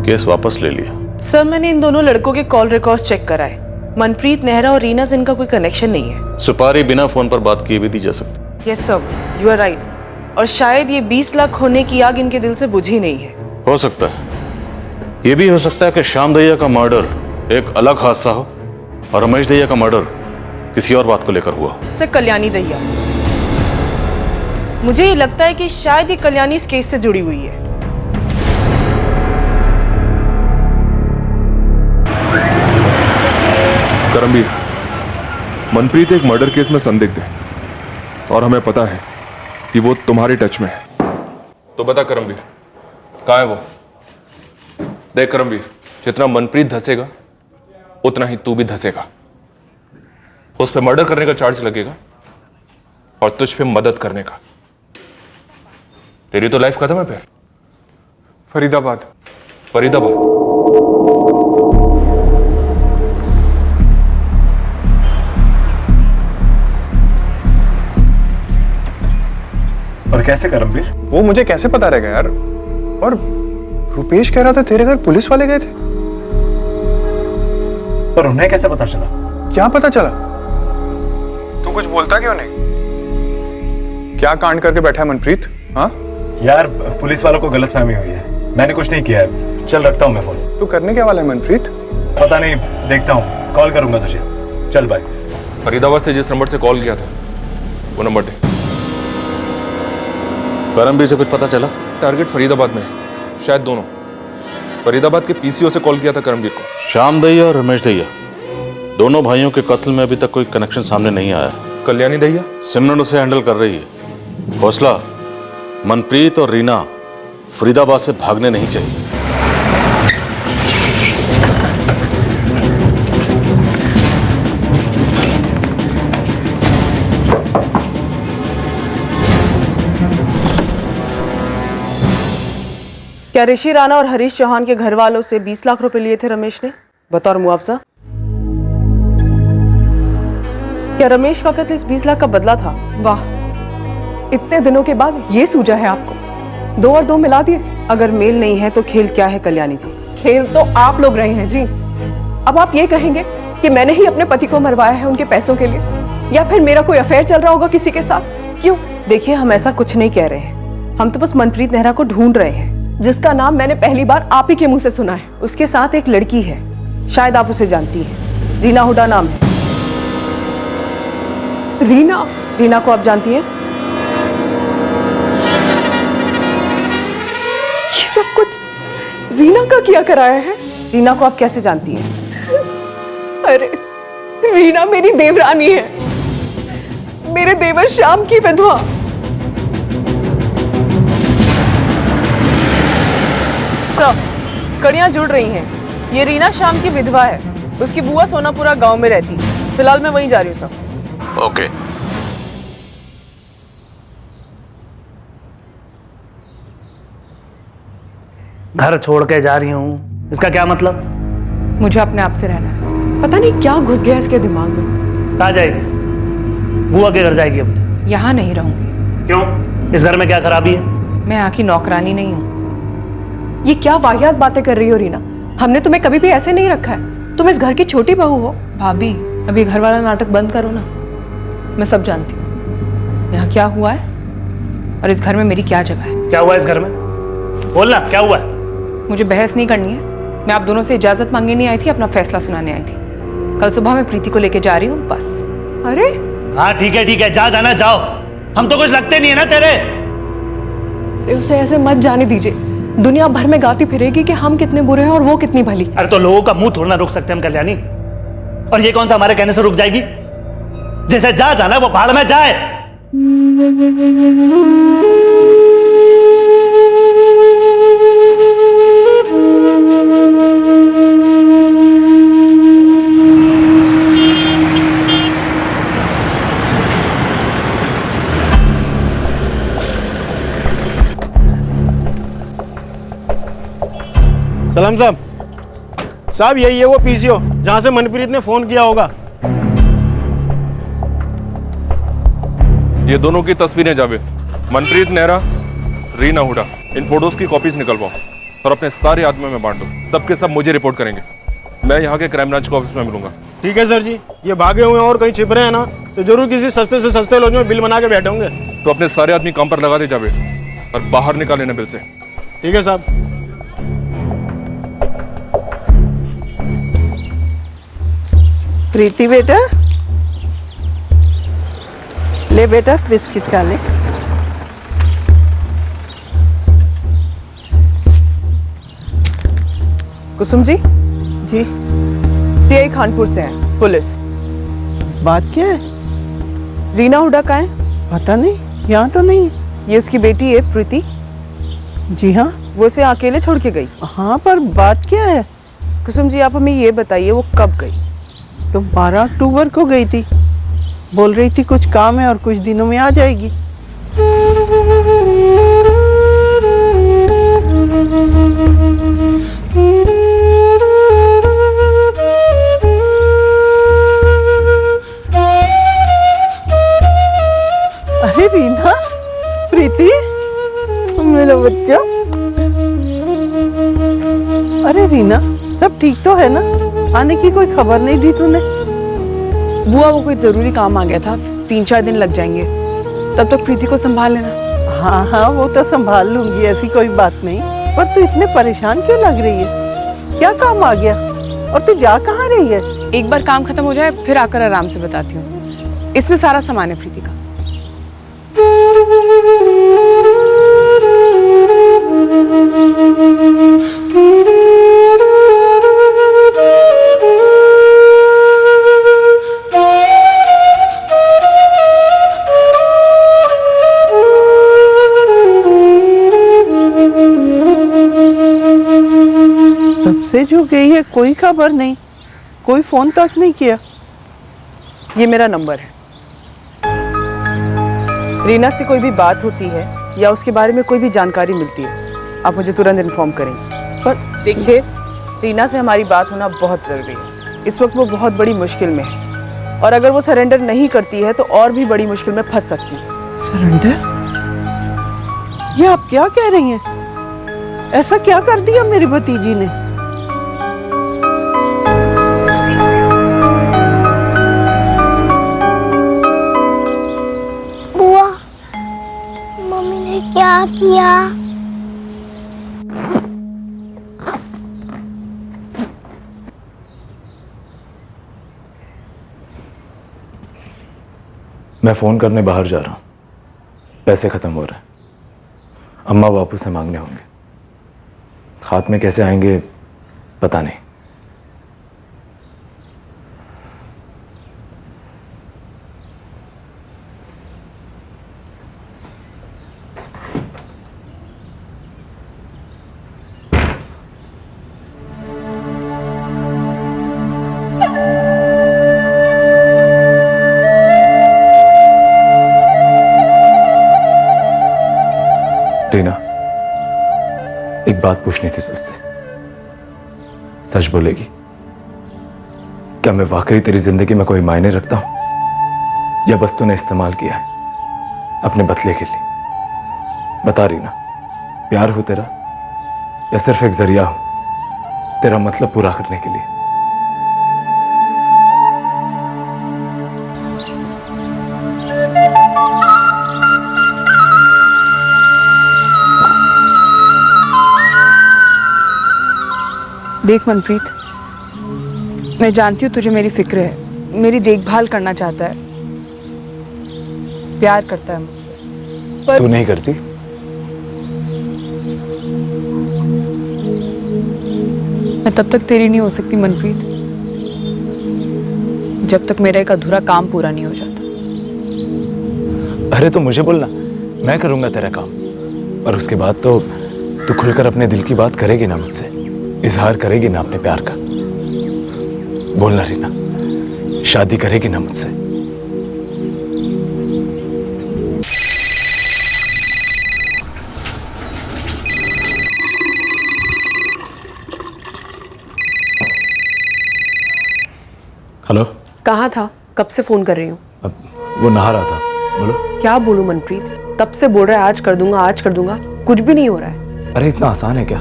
केस वापस ले लिया। सर, मैंने इन दोनों लड़कों के कॉल रिकॉर्ड्स चेक कराए। मनप्रीत नेहरा और रीना से इनका कोई कनेक्शन नहीं है। सुपारी बिना फोन पर बात किए भी दी जा सकती। Yes sir, you are right. और शायद ये 20 लाख होने की आग इनके दिल से बुझी नहीं है। हो सकता है, ये भी हो सकता है कि श्याम दैया का मर्डर एक अलग हादसा हो और रमेश दैया का मर्डर किसी और बात को लेकर हुआ हो। सर, कल्याणी दैया, मुझे ये लगता है कि शायद ये कल्याणी इस केस से जुड़ी हुई है। करमवीर, मनप्रीत एक मर्डर केस में संदिग्ध है और हमें पता है कि वो तुम्हारे टच में है। तो बता करमवीर, कहाँ है वो? देख करमवीर, जितना मनप्रीत धसेगा उतना ही तू भी धसेगा। उस पे मर्डर करने का चार्ज लगेगा और तुझ पे मदद करने का। तेरी तो लाइफ खत्म है फिर। फरीदाबाद। फरीदाबाद? और कैसे करमवीर? वो मुझे कैसे पता रहेगा यार? और रुपेश कह रहा था तेरे घर पुलिस वाले गए थे। पर उन्हें कैसे पता चला? क्या पता चला? तू कुछ बोलता क्यों नहीं? क्या कांड करके बैठा है मनप्रीत? हाँ यार, पुलिस वालों को गलतफहमी हुई है। मैंने कुछ नहीं किया है। चल, रखता हूँ मैं फोन। तू करने क्या वाला है मनप्रीत? पता नहीं, देखता हूँ, कॉल करूंगा तुझे। चल बाय। फरीदाबाद से जिस नंबर से कॉल किया था वो नंबर दे। करमवीर से कुछ पता चला? टारगेट फरीदाबाद में है, शायद दोनों। फरीदाबाद के पीसीओ से कॉल किया था करमवीर को। श्याम दैया और रमेश दैया दोनों भाइयों के कत्ल में अभी तक कोई कनेक्शन सामने नहीं आया। कल्याणी दैया? सिमरन उसे हैंडल कर रही है। हौसला, मनप्रीत और रीना फरीदाबाद से भागने नहीं चाहिए। क्या ऋषि राणा और हरीश चौहान के घर वालों से 20 लाख रुपए लिए थे रमेश ने बतौर मुआवजा? क्या रमेश का कत्ल इस 20 लाख का बदला था? वाह, इतने दिनों के बाद ये सूझा है आपको। 2 और 2 मिला दिए। अगर मेल नहीं है तो खेल क्या है कल्याणी जी? खेल तो आप लोग रहे हैं जी। अब आप ये कहेंगे कि मैंने ही अपने पति को मरवाया है उनके पैसों के लिए, या फिर मेरा कोई अफेयर चल रहा होगा किसी के साथ? क्यों? देखिए, हम ऐसा कुछ नहीं कह रहे हैं। हम तो बस मनप्रीत नेहरा को ढूंढ रहे हैं, जिसका नाम मैंने पहली बार आप ही के मुंह से सुना है। उसके साथ एक लड़की है, शायद आप उसे जानती हैं। रीना हुडा नाम है। रीना? रीना को आप जानती हैं? ये सब कुछ रीना का किया कराया है? रीना को आप कैसे जानती हैं? अरे, रीना मेरी देवरानी है, मेरे देवर श्याम की विधवा। सर, कड़ियां जुड़ रही हैं। ये रीना श्याम की विधवा है। उसकी बुआ सोनापुरा गांव में रहती है। फिलहाल मैं वहीं जा रही हूँ सर। ओके। घर छोड़ के जा रही हूँ, इसका क्या मतलब? मुझे अपने आप से रहना है। पता नहीं क्या घुस गया इसके दिमाग में। कहाँ जाएगी? बुआ के घर जाएगी अपने? यहाँ नहीं रहूंगी। क्यों? इस घर में क्या खराबी है? मैं यहाँ की नौकरानी नहीं हूँ। ये क्या वाहियात बातें कर रही हो रीना? हमने तुम्हें कभी भी ऐसे नहीं रखा है। तुम इस घर की छोटी बहू हो। भाभी, अभी घर वाला नाटक बंद करो ना। मैं सब जानती हूँ यहाँ क्या हुआ है और इस घर में मेरी क्या जगह है। क्या हुआ इस घर में? बोलना, क्या हुआ है? मुझे बहस नहीं करनी है। मैं आप दोनों से इजाजत मांगने नहीं आई थी, अपना फैसला सुनाने आई थी। कल सुबह मैं प्रीति को लेके जा रही हूँ, बस। अरे हाँ ठीक है, जा जाना जाओ। हम तो कुछ लगते नहीं है ना तेरे। उसे ऐसे मत जाने दीजिए। दुनिया भर में गाती फिरेगी कि हम कितने बुरे हैं और वो कितनी भली। अरे तो लोगों का मुंह थोड़ा ना रोक सकते हम कल्याणी, और ये कौन सा हमारे कहने से रुक जाएगी? जैसे जा जाना वो भाड़ में जाए। सलाम साहब। साहब यही है वो पीसीओ जहां से मनप्रीत ने फोन किया होगा। ये दोनों की तस्वीरें जावेद, मनप्रीत नेहरा, रीना हुडा, इन फोटोज की कॉपीज निकलवाओ और अपने सारे आदमियों में बांट दो। सबके सब मुझे रिपोर्ट करेंगे। मैं यहाँ के क्राइम ब्रांच के ऑफिस में मिलूंगा। ठीक है सर जी। ये भागे हुए और कहीं छिप रहे हैं ना तो जरूर किसी सस्ते से सस्ते लॉज में बिल बना के बैठे होंगे। तो अपने सारे आदमी काम पर लगा दे जावेद और बाहर निकाल लेना बिल से। ठीक है साहब। प्रीति बेटा, ले बेटा बिस्किट खा ले। कुसुम जी? जी। सीआई खानपुर से हैं, पुलिस। बात क्या है? रीना हुडा कहाँ है? पता नहीं, यहाँ तो नहीं। ये उसकी बेटी है प्रीति। जी हाँ। वो उसे अकेले छोड़ के गई। हाँ, पर बात क्या है? कुसुम जी आप हमें ये बताइए वो कब गई? तो 12 अक्टूबर को गई थी। बोल रही थी कुछ काम है और कुछ दिनों में आ जाएगी। अरे रीना, प्रीति, मेरा बच्चा। अरे रीना, सब ठीक तो है ना? आने की कोई खबर नहीं दी तूने? बुआ वो कोई जरूरी काम आ गया था, 3-4 दिन लग जाएंगे। तब तक प्रीति को संभाल लेना। हाँ हाँ, वो तो संभाल लूंगी, ऐसी कोई बात नहीं। पर तू इतने परेशान क्यों लग रही है? क्या काम आ गया? और तू जा कहाँ रही है? एक बार काम खत्म हो जाए फिर आकर आराम से बताती हूँ। इसमें सारा सामान है प्रीति का। तब से जो गई है कोई खबर नहीं, कोई फोन तक नहीं किया। ये मेरा नंबर है। रीना से कोई भी बात होती है या उसके बारे में कोई भी जानकारी मिलती है, आप मुझे तुरंत इन्फॉर्म करेंगे। पर देखिए, रीना से हमारी बात होना बहुत ज़रूरी है। इस वक्त वो बहुत बड़ी मुश्किल में है और अगर वो सरेंडर नहीं करती है तो और भी बड़ी मुश्किल में फंस सकती है। सरेंडर? ये आप क्या कह रही हैं? ऐसा क्या कर दिया मेरी भतीजी ने? बुआ, मम्मी ने क्या किया? मैं फोन करने बाहर जा रहा हूं। पैसे खत्म हो रहे हैं, अम्मा बापू से मांगने होंगे। हाथ में कैसे आएंगे पता नहीं। रीना, एक बात पूछनी थी तुझसे। सच बोलेगी? क्या मैं वाकई तेरी जिंदगी में कोई मायने रखता हूं या बस तूने इस्तेमाल किया है? अपने बदले के लिए। बता रही ना, प्यार हो तेरा या सिर्फ एक जरिया हो तेरा मतलब पूरा करने के लिए? देख मनप्रीत, मैं जानती हूँ तुझे मेरी फिक्र है, मेरी देखभाल करना चाहता है, प्यार करता है मुझसे, पर तू नहीं करती? मैं तब तक तेरी नहीं हो सकती मनप्रीत, जब तक मेरा एक अधूरा काम पूरा नहीं हो जाता। अरे तो मुझे बोलना, मैं करूंगा तेरा काम, और उसके बाद तो तू खुलकर अपने दिल की बात करेगी ना मुझसे, इजहार करेगी ना अपने प्यार का। बोलना रीना, शादी करेगी ना मुझसे? हेलो। कहाँ था? कब से फोन कर रही हूँ। वो नहा रहा था। बोलो। क्या बोलूं मनप्रीत, तब से बोल रहा है आज कर दूंगा, आज कर दूंगा, कुछ भी नहीं हो रहा है। अरे इतना आसान है क्या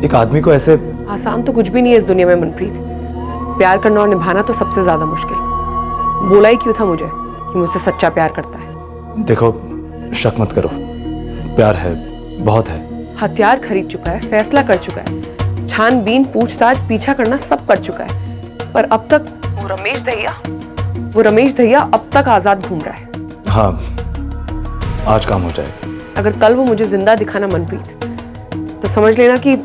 एक आदमी को ऐसे? आसान तो कुछ भी नहीं है इस दुनिया में मनप्रीत, प्यार करना और निभाना तो सबसे ज्यादा मुश्किल। बोला ही क्यों था मुझे कि मुझसे सच्चा प्यार करता है? देखो, शक मत करो, प्यार है, बहुत है। हथियार खरीद चुका है, फैसला कर चुका है, छानबीन पूछताछ पीछा करना सब कर चुका है, पर अब तक वो रमेश दहिया अब तक आजाद घूम रहा है। हाँ, आज काम हो जाएगा। अगर कल वो मुझे जिंदा दिखाना मनप्रीत, तो समझ लेना कि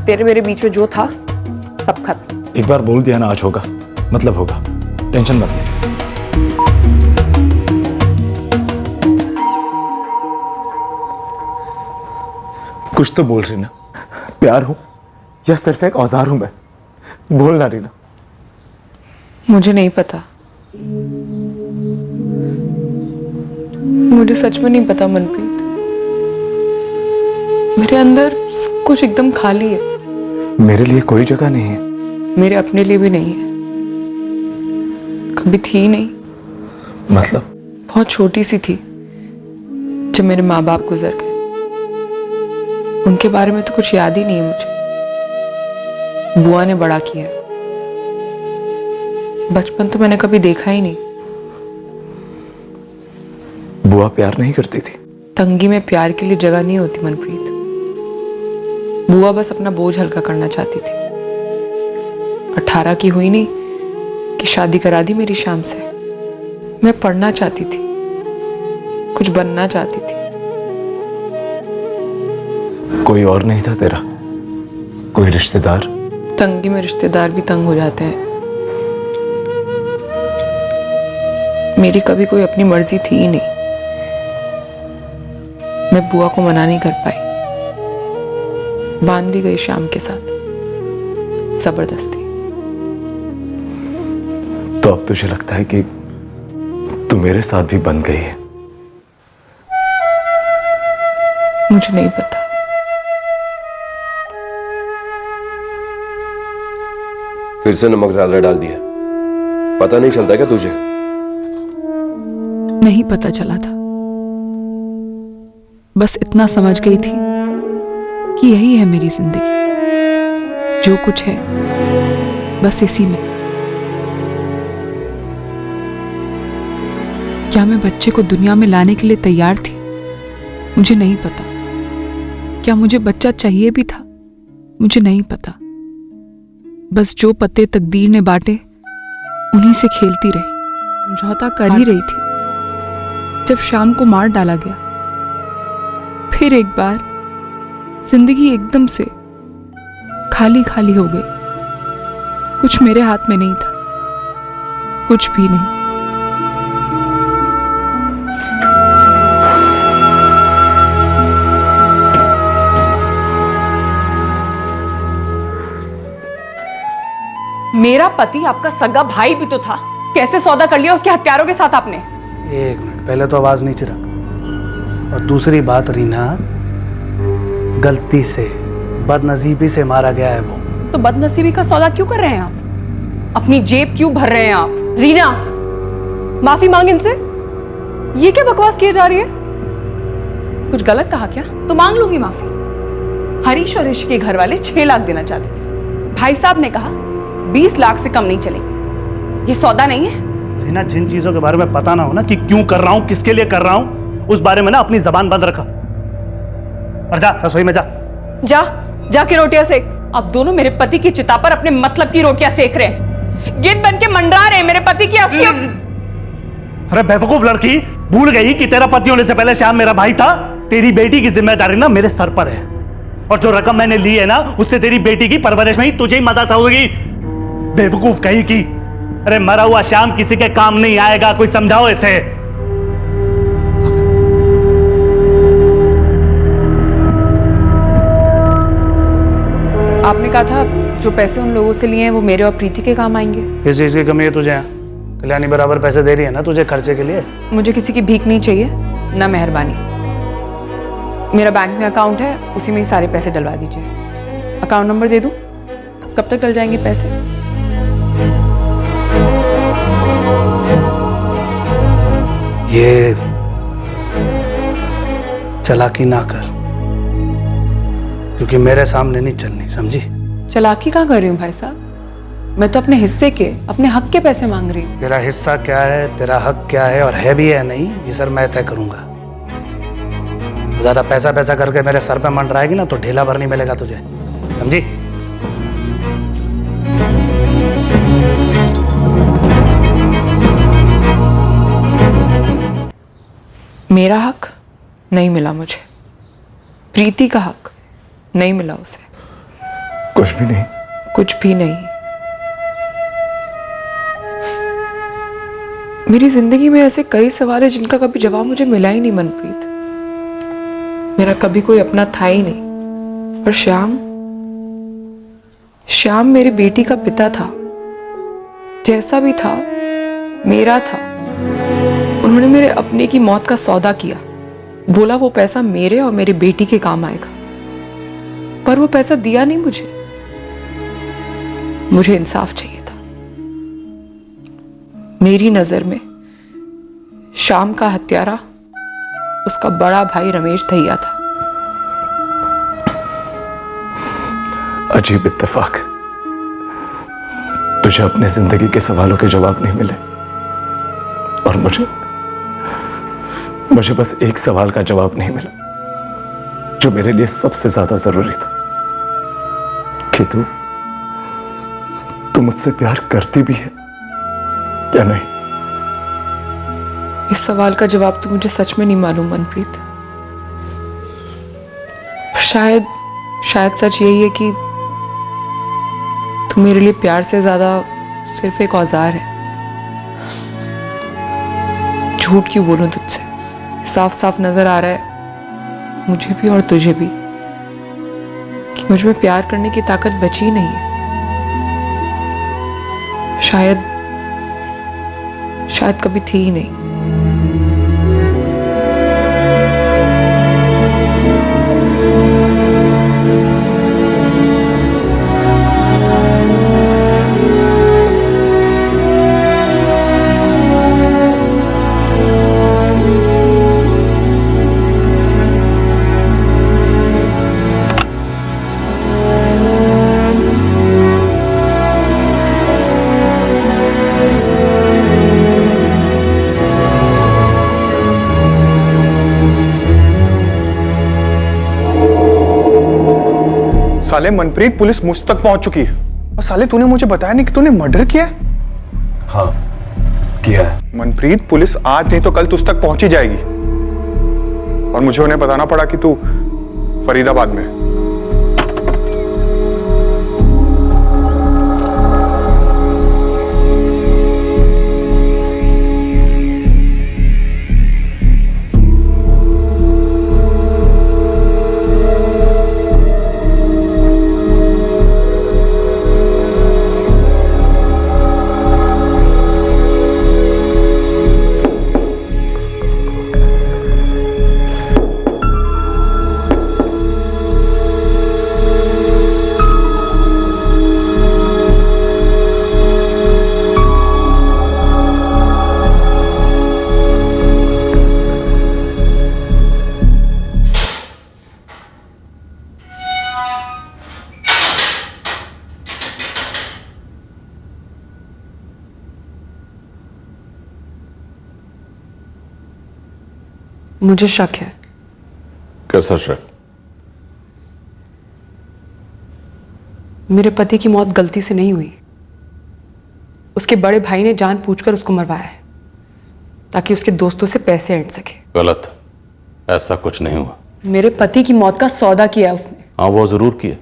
तेरे मेरे बीच में जो था सब खत्म। एक बार बोल दिया ना आज होगा, मतलब होगा, टेंशन मत ले। कुछ तो बोल रही ना, प्यार हूं या सिर्फ एक औजार हूं मैं? बोलना रीना। मुझे नहीं पता, मुझे सच में नहीं पता मनप्रीत, मेरे अंदर सब कुछ एकदम खाली है। मेरे लिए कोई जगह नहीं है? मेरे अपने लिए भी नहीं है, कभी थी नहीं। मतलब? बहुत छोटी सी थी जब मेरे माँ बाप गुजर गए, उनके बारे में तो कुछ याद ही नहीं है मुझे। बुआ ने बड़ा किया, बचपन तो मैंने कभी देखा ही नहीं। बुआ प्यार नहीं करती थी? तंगी में प्यार के लिए जगह नहीं होती मनप्रीत, बुआ बस अपना बोझ हल्का करना चाहती थी। 18 की हुई नहीं कि शादी करा दी मेरी शाम से। मैं पढ़ना चाहती थी, कुछ बनना चाहती थी। कोई और नहीं था तेरा? कोई रिश्तेदार? तंगी में रिश्तेदार भी तंग हो जाते हैं। मेरी कभी कोई अपनी मर्जी थी ही नहीं। मैं बुआ को मना नहीं कर पाई, बांध दी गई शाम के साथ जबरदस्ती। तो अब तुझे लगता है कि तू मेरे साथ भी बंध गई है? मुझे नहीं पता। फिर से नमक ज्यादा डाल दिया, पता नहीं चलता क्या तुझे? नहीं पता चला था, बस इतना समझ गई थी कि यही है मेरी जिंदगी, जो कुछ है बस इसी में। क्या मैं बच्चे को दुनिया में लाने के लिए तैयार थी? मुझे नहीं पता। क्या मुझे बच्चा चाहिए भी था? मुझे नहीं पता। बस जो पत्ते तकदीर ने बांटे उन्हीं से खेलती रही, समझौता कर ही रही थी। जब शाम को मार डाला गया, फिर एक बार जिंदगी एकदम से खाली खाली हो गई। कुछ मेरे हाथ में नहीं था, कुछ भी नहीं। मेरा पति आपका सगा भाई भी तो था, कैसे सौदा कर लिया उसके हत्यारों के साथ आपने? एक मिनट, पहले तो आवाज नीचे रख, और दूसरी बात रीना, गलती से बदनसीबी से मारा गया है वो। तो बदनसीबी का सौदा क्यों कर रहे हैं आप? अपनी जेब क्यों भर रहे हैं आप? रीना, माफी मांग इनसे। ये क्या बकवास किए जा रही है? कुछ गलत कहा क्या? तो मांग लूंगी माफी। हरीश और ऋषि के घर वाले 6 लाख देना चाहते थे। भाई साहब ने कहा 20 लाख से कम नहीं चलेंगे। ये सौदा नहीं है। रीना, जिन चीजों के बारे में पता ना हो ना कि क्यों कर रहा हूं, किसके लिए कर रहा हूं, उस बारे में ना अपनी जबान बंद रखा। और जा रसोई में जा जाके रोटियां सेक। अब दोनों मेरे पति की चिता पर अपने मतलब की रोटियां सेक रहे हैं। गिद्ध बन के मंडरा रहे हैं मेरे पति की असली। अरे बेवकूफ लड़की, भूल गई कि तेरा पति होने से पहले श्याम मेरा भाई था। तेरी बेटी की जिम्मेदारी ना मेरे सर पर है, और जो रकम मैंने ली है ना, उससे तेरी बेटी की परवरिश में ही तुझे ही मदद होगी। बेवकूफ कहीं की। अरे मरा हुआ श्याम किसी के काम नहीं आएगा, कोई समझाओ इसे। आपने कहा था जो पैसे उन लोगों से लिए हैं वो मेरे और प्रीति के काम आएंगे। किस चीज की कमी है तुझे? कल्याणी बराबर पैसे दे रही है ना तुझे खर्चे के लिए। मुझे किसी की भीख नहीं चाहिए, ना मेहरबानी। मेरा बैंक में अकाउंट है, उसी में ही सारे पैसे डलवा दीजिए। अकाउंट नंबर दे दूं? कब तक डल जाएंगे पैसे? ये चालाकी ना कर, क्योंकि मेरे सामने नहीं चलनी, समझी? चालाकी कहाँ कर रही हूँ भाई साहब? मैं तो अपने हिस्से के, अपने हक के पैसे मांग रही हूँ। तेरा हिस्सा क्या है, तेरा हक क्या है, और है भी है नहीं, ये सर मैं तय करूंगा। ज्यादा पैसा करके मेरे सर पे मंडराएगी ना तो ढीला भर नहीं मिलेगा तुझे, समझी? मेरा हक नहीं मिला मुझे, प्रीति का हक नहीं मिला उसे। कुछ भी नहीं। कुछ भी नहीं। मेरी जिंदगी में ऐसे कई सवाल हैं जिनका कभी जवाब मुझे मिला ही नहीं मनप्रीत। मेरा कभी कोई अपना था ही नहीं। और श्याम मेरी बेटी का पिता था, जैसा भी था मेरा था। उन्होंने मेरे अपने की मौत का सौदा किया, बोला वो पैसा मेरे और मेरी बेटी के काम आएगा, पर वो पैसा दिया नहीं मुझे। मुझे इंसाफ चाहिए था। मेरी नजर में श्याम का हत्यारा उसका बड़ा भाई रमेश दहिया था। अजीब इत्तेफाक, तुझे अपने जिंदगी के सवालों के जवाब नहीं मिले, और मुझे बस एक सवाल का जवाब नहीं मिला जो मेरे लिए सबसे ज्यादा जरूरी था, कि तू मुझसे प्यार करती भी है या नहीं। इस सवाल का जवाब तो मुझे सच में नहीं मालूम मनप्रीत। शायद सच यही है कि तू मेरे लिए प्यार से ज्यादा सिर्फ एक औजार है। झूठ क्यों बोलूं तुझसे? साफ साफ नजर आ रहा है मुझे भी और तुझे भी कि मुझ में प्यार करने की ताकत बची नहीं है। शायद कभी थी ही नहीं। साले मनप्रीत, पुलिस मुझ तक पहुंच चुकी है। और साले तूने मुझे बताया नहीं कि तूने मर्डर किया है। हाँ किया है। मनप्रीत, पुलिस आज नहीं तो कल तुझ तक पहुंच ही जाएगी, और मुझे उन्हें बताना पड़ा कि तू फरीदाबाद में है। मुझे शक है। कैसा शक? मेरे पति की मौत गलती से नहीं हुई। उसके बड़े भाई ने जानबूझकर उसको मरवाया है ताकि उसके दोस्तों से पैसे ऐंठ सके। गलत, ऐसा कुछ नहीं हुआ। मेरे पति की मौत का सौदा किया उसने। हाँ, वो जरूर किया,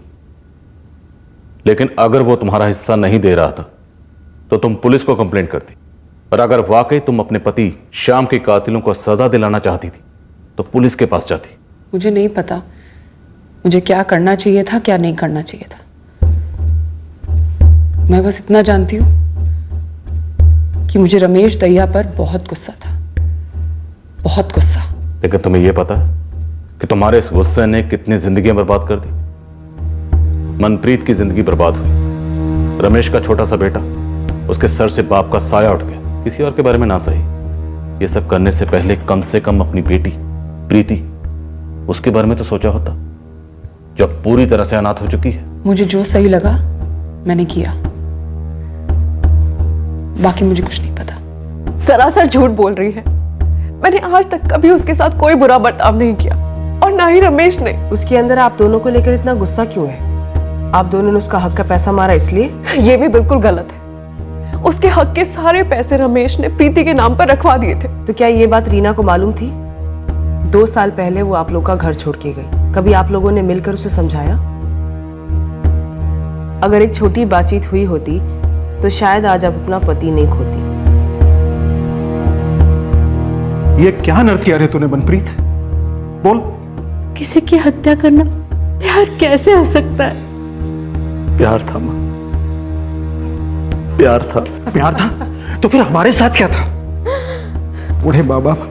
लेकिन अगर वो तुम्हारा हिस्सा नहीं दे रहा था तो तुम पुलिस को कंप्लेंट करती। और अगर वाकई तुम अपने पति श्याम के कातिलों को सजा दिलाना चाहती थी तो पुलिस के पास जाती। मुझे नहीं पता मुझे क्या करना चाहिए था, क्या नहीं करना चाहिए था। मैं बस इतना जानती हूं कि मुझे रमेश दहिया पर बहुत गुस्सा था, बहुत गुस्सा। लेकिन तुम्हें यह पता है कि तुम्हारे इस गुस्से ने कितनी जिंदगियां बर्बाद कर दी? मनप्रीत की जिंदगी बर्बाद हुई, रमेश का छोटा सा बेटा, उसके सर से बाप का साया उठ गया। किसी और के बारे में ना सही, ये सब करने से पहले कम से कम अपनी बेटी प्रीति, उसके बारे में तो सोचा होता, जो पूरी तरह से अनाथ हो चुकी है। मुझे जो सही लगा मैंने किया, बाकी मुझे कुछ नहीं पता। सरासर झूठ बोल रही है। मैंने आज तक कभी उसके साथ कोई बुरा बर्ताव नहीं किया और ना ही रमेश ने। उसके अंदर आप दोनों को लेकर इतना गुस्सा क्यों है? आप दोनों ने उसका हक का पैसा मारा इसलिए? ये भी बिल्कुल गलत है। उसके हक के सारे पैसे रमेश ने प्रीति के नाम पर रखवा दिए थे। तो क्या ये बात रीना को मालूम थी? 2 साल पहले वो आप लोग का घर छोड़ के गई। कभी आप लोगों ने मिलकर उसे समझाया? अगर एक छोटी बातचीत हुई होती तो शायद आज आप अपना पति नहीं खोती। ये क्या नर्क किया रे तूने मनप्रीत? बोल। किसी की हत्या करना प्यार कैसे हो सकता है? प्यार था मां, प्यार था। प्यार था तो फिर हमारे साथ क्या था? बूढ़े माँ बाप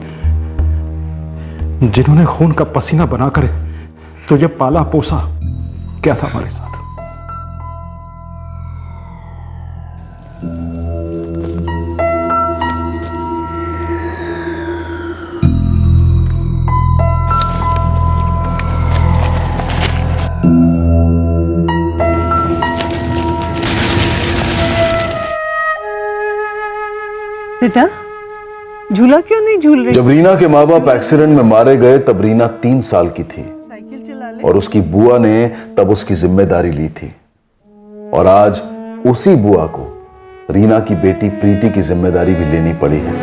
जिन्होंने खून का पसीना बनाकर तुझे पाला पोसा, क्या था हमारे साथ? बेटा, झूला क्यों नहीं झूल रही? जब रीना के माँ बाप एक्सीडेंट में मारे गए तब रीना 3 साल की थी और उसकी बुआ ने तब उसकी जिम्मेदारी ली थी। और आज उसी बुआ को रीना की बेटी प्रीति की जिम्मेदारी भी लेनी पड़ी है।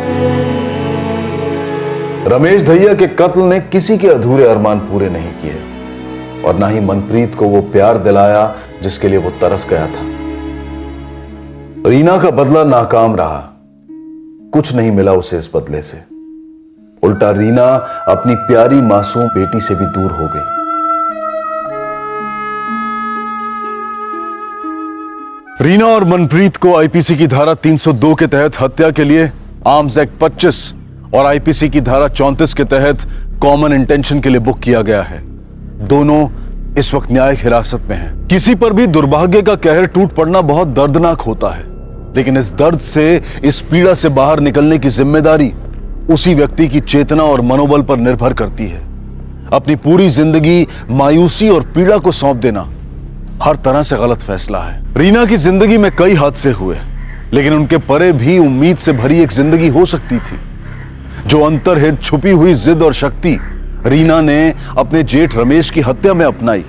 रमेश दहिया के कत्ल ने किसी के अधूरे अरमान पूरे नहीं किए और ना ही मनप्रीत को वो प्यार दिलाया जिसके लिए वो तरस गया था। रीना का बदला नाकाम रहा, कुछ नहीं मिला उसे इस बदले से। उल्टा रीना अपनी प्यारी मासूम बेटी से भी दूर हो गई। रीना और मनप्रीत को आईपीसी की धारा 302 के तहत हत्या के लिए आर्म्स एक्ट 25 और आईपीसी की धारा 34 के तहत कॉमन इंटेंशन के लिए बुक किया गया है। दोनों इस वक्त न्यायिक हिरासत में हैं। किसी पर भी दुर्भाग्य का कहर टूट पड़ना बहुत दर्दनाक होता है, लेकिन इस दर्द से, इस पीड़ा से बाहर निकलने की जिम्मेदारी उसी व्यक्ति की चेतना और मनोबल पर निर्भर करती है। अपनी पूरी जिंदगी मायूसी और पीड़ा को सौंप देना हर तरह से गलत फैसला है। रीना की जिंदगी में कई हादसे हुए, लेकिन उनके परे भी उम्मीद से भरी एक जिंदगी हो सकती थी। जो अंतर्हित छुपी हुई जिद और शक्ति रीना ने अपने जेठ रमेश की हत्या में अपनाई,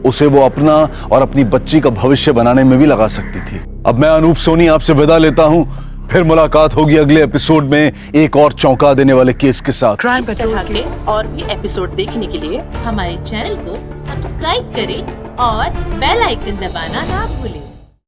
उसे वो अपना और अपनी बच्ची का भविष्य बनाने में भी लगा सकती थी। अब मैं अनूप सोनी आपसे विदा लेता हूं, फिर मुलाकात होगी अगले एपिसोड में एक और चौंका देने वाले केस के साथ। क्राइम पेट्रोल के और भी एपिसोड देखने के लिए हमारे चैनल को सब्सक्राइब करें और बेल आइकन दबाना ना भूलें।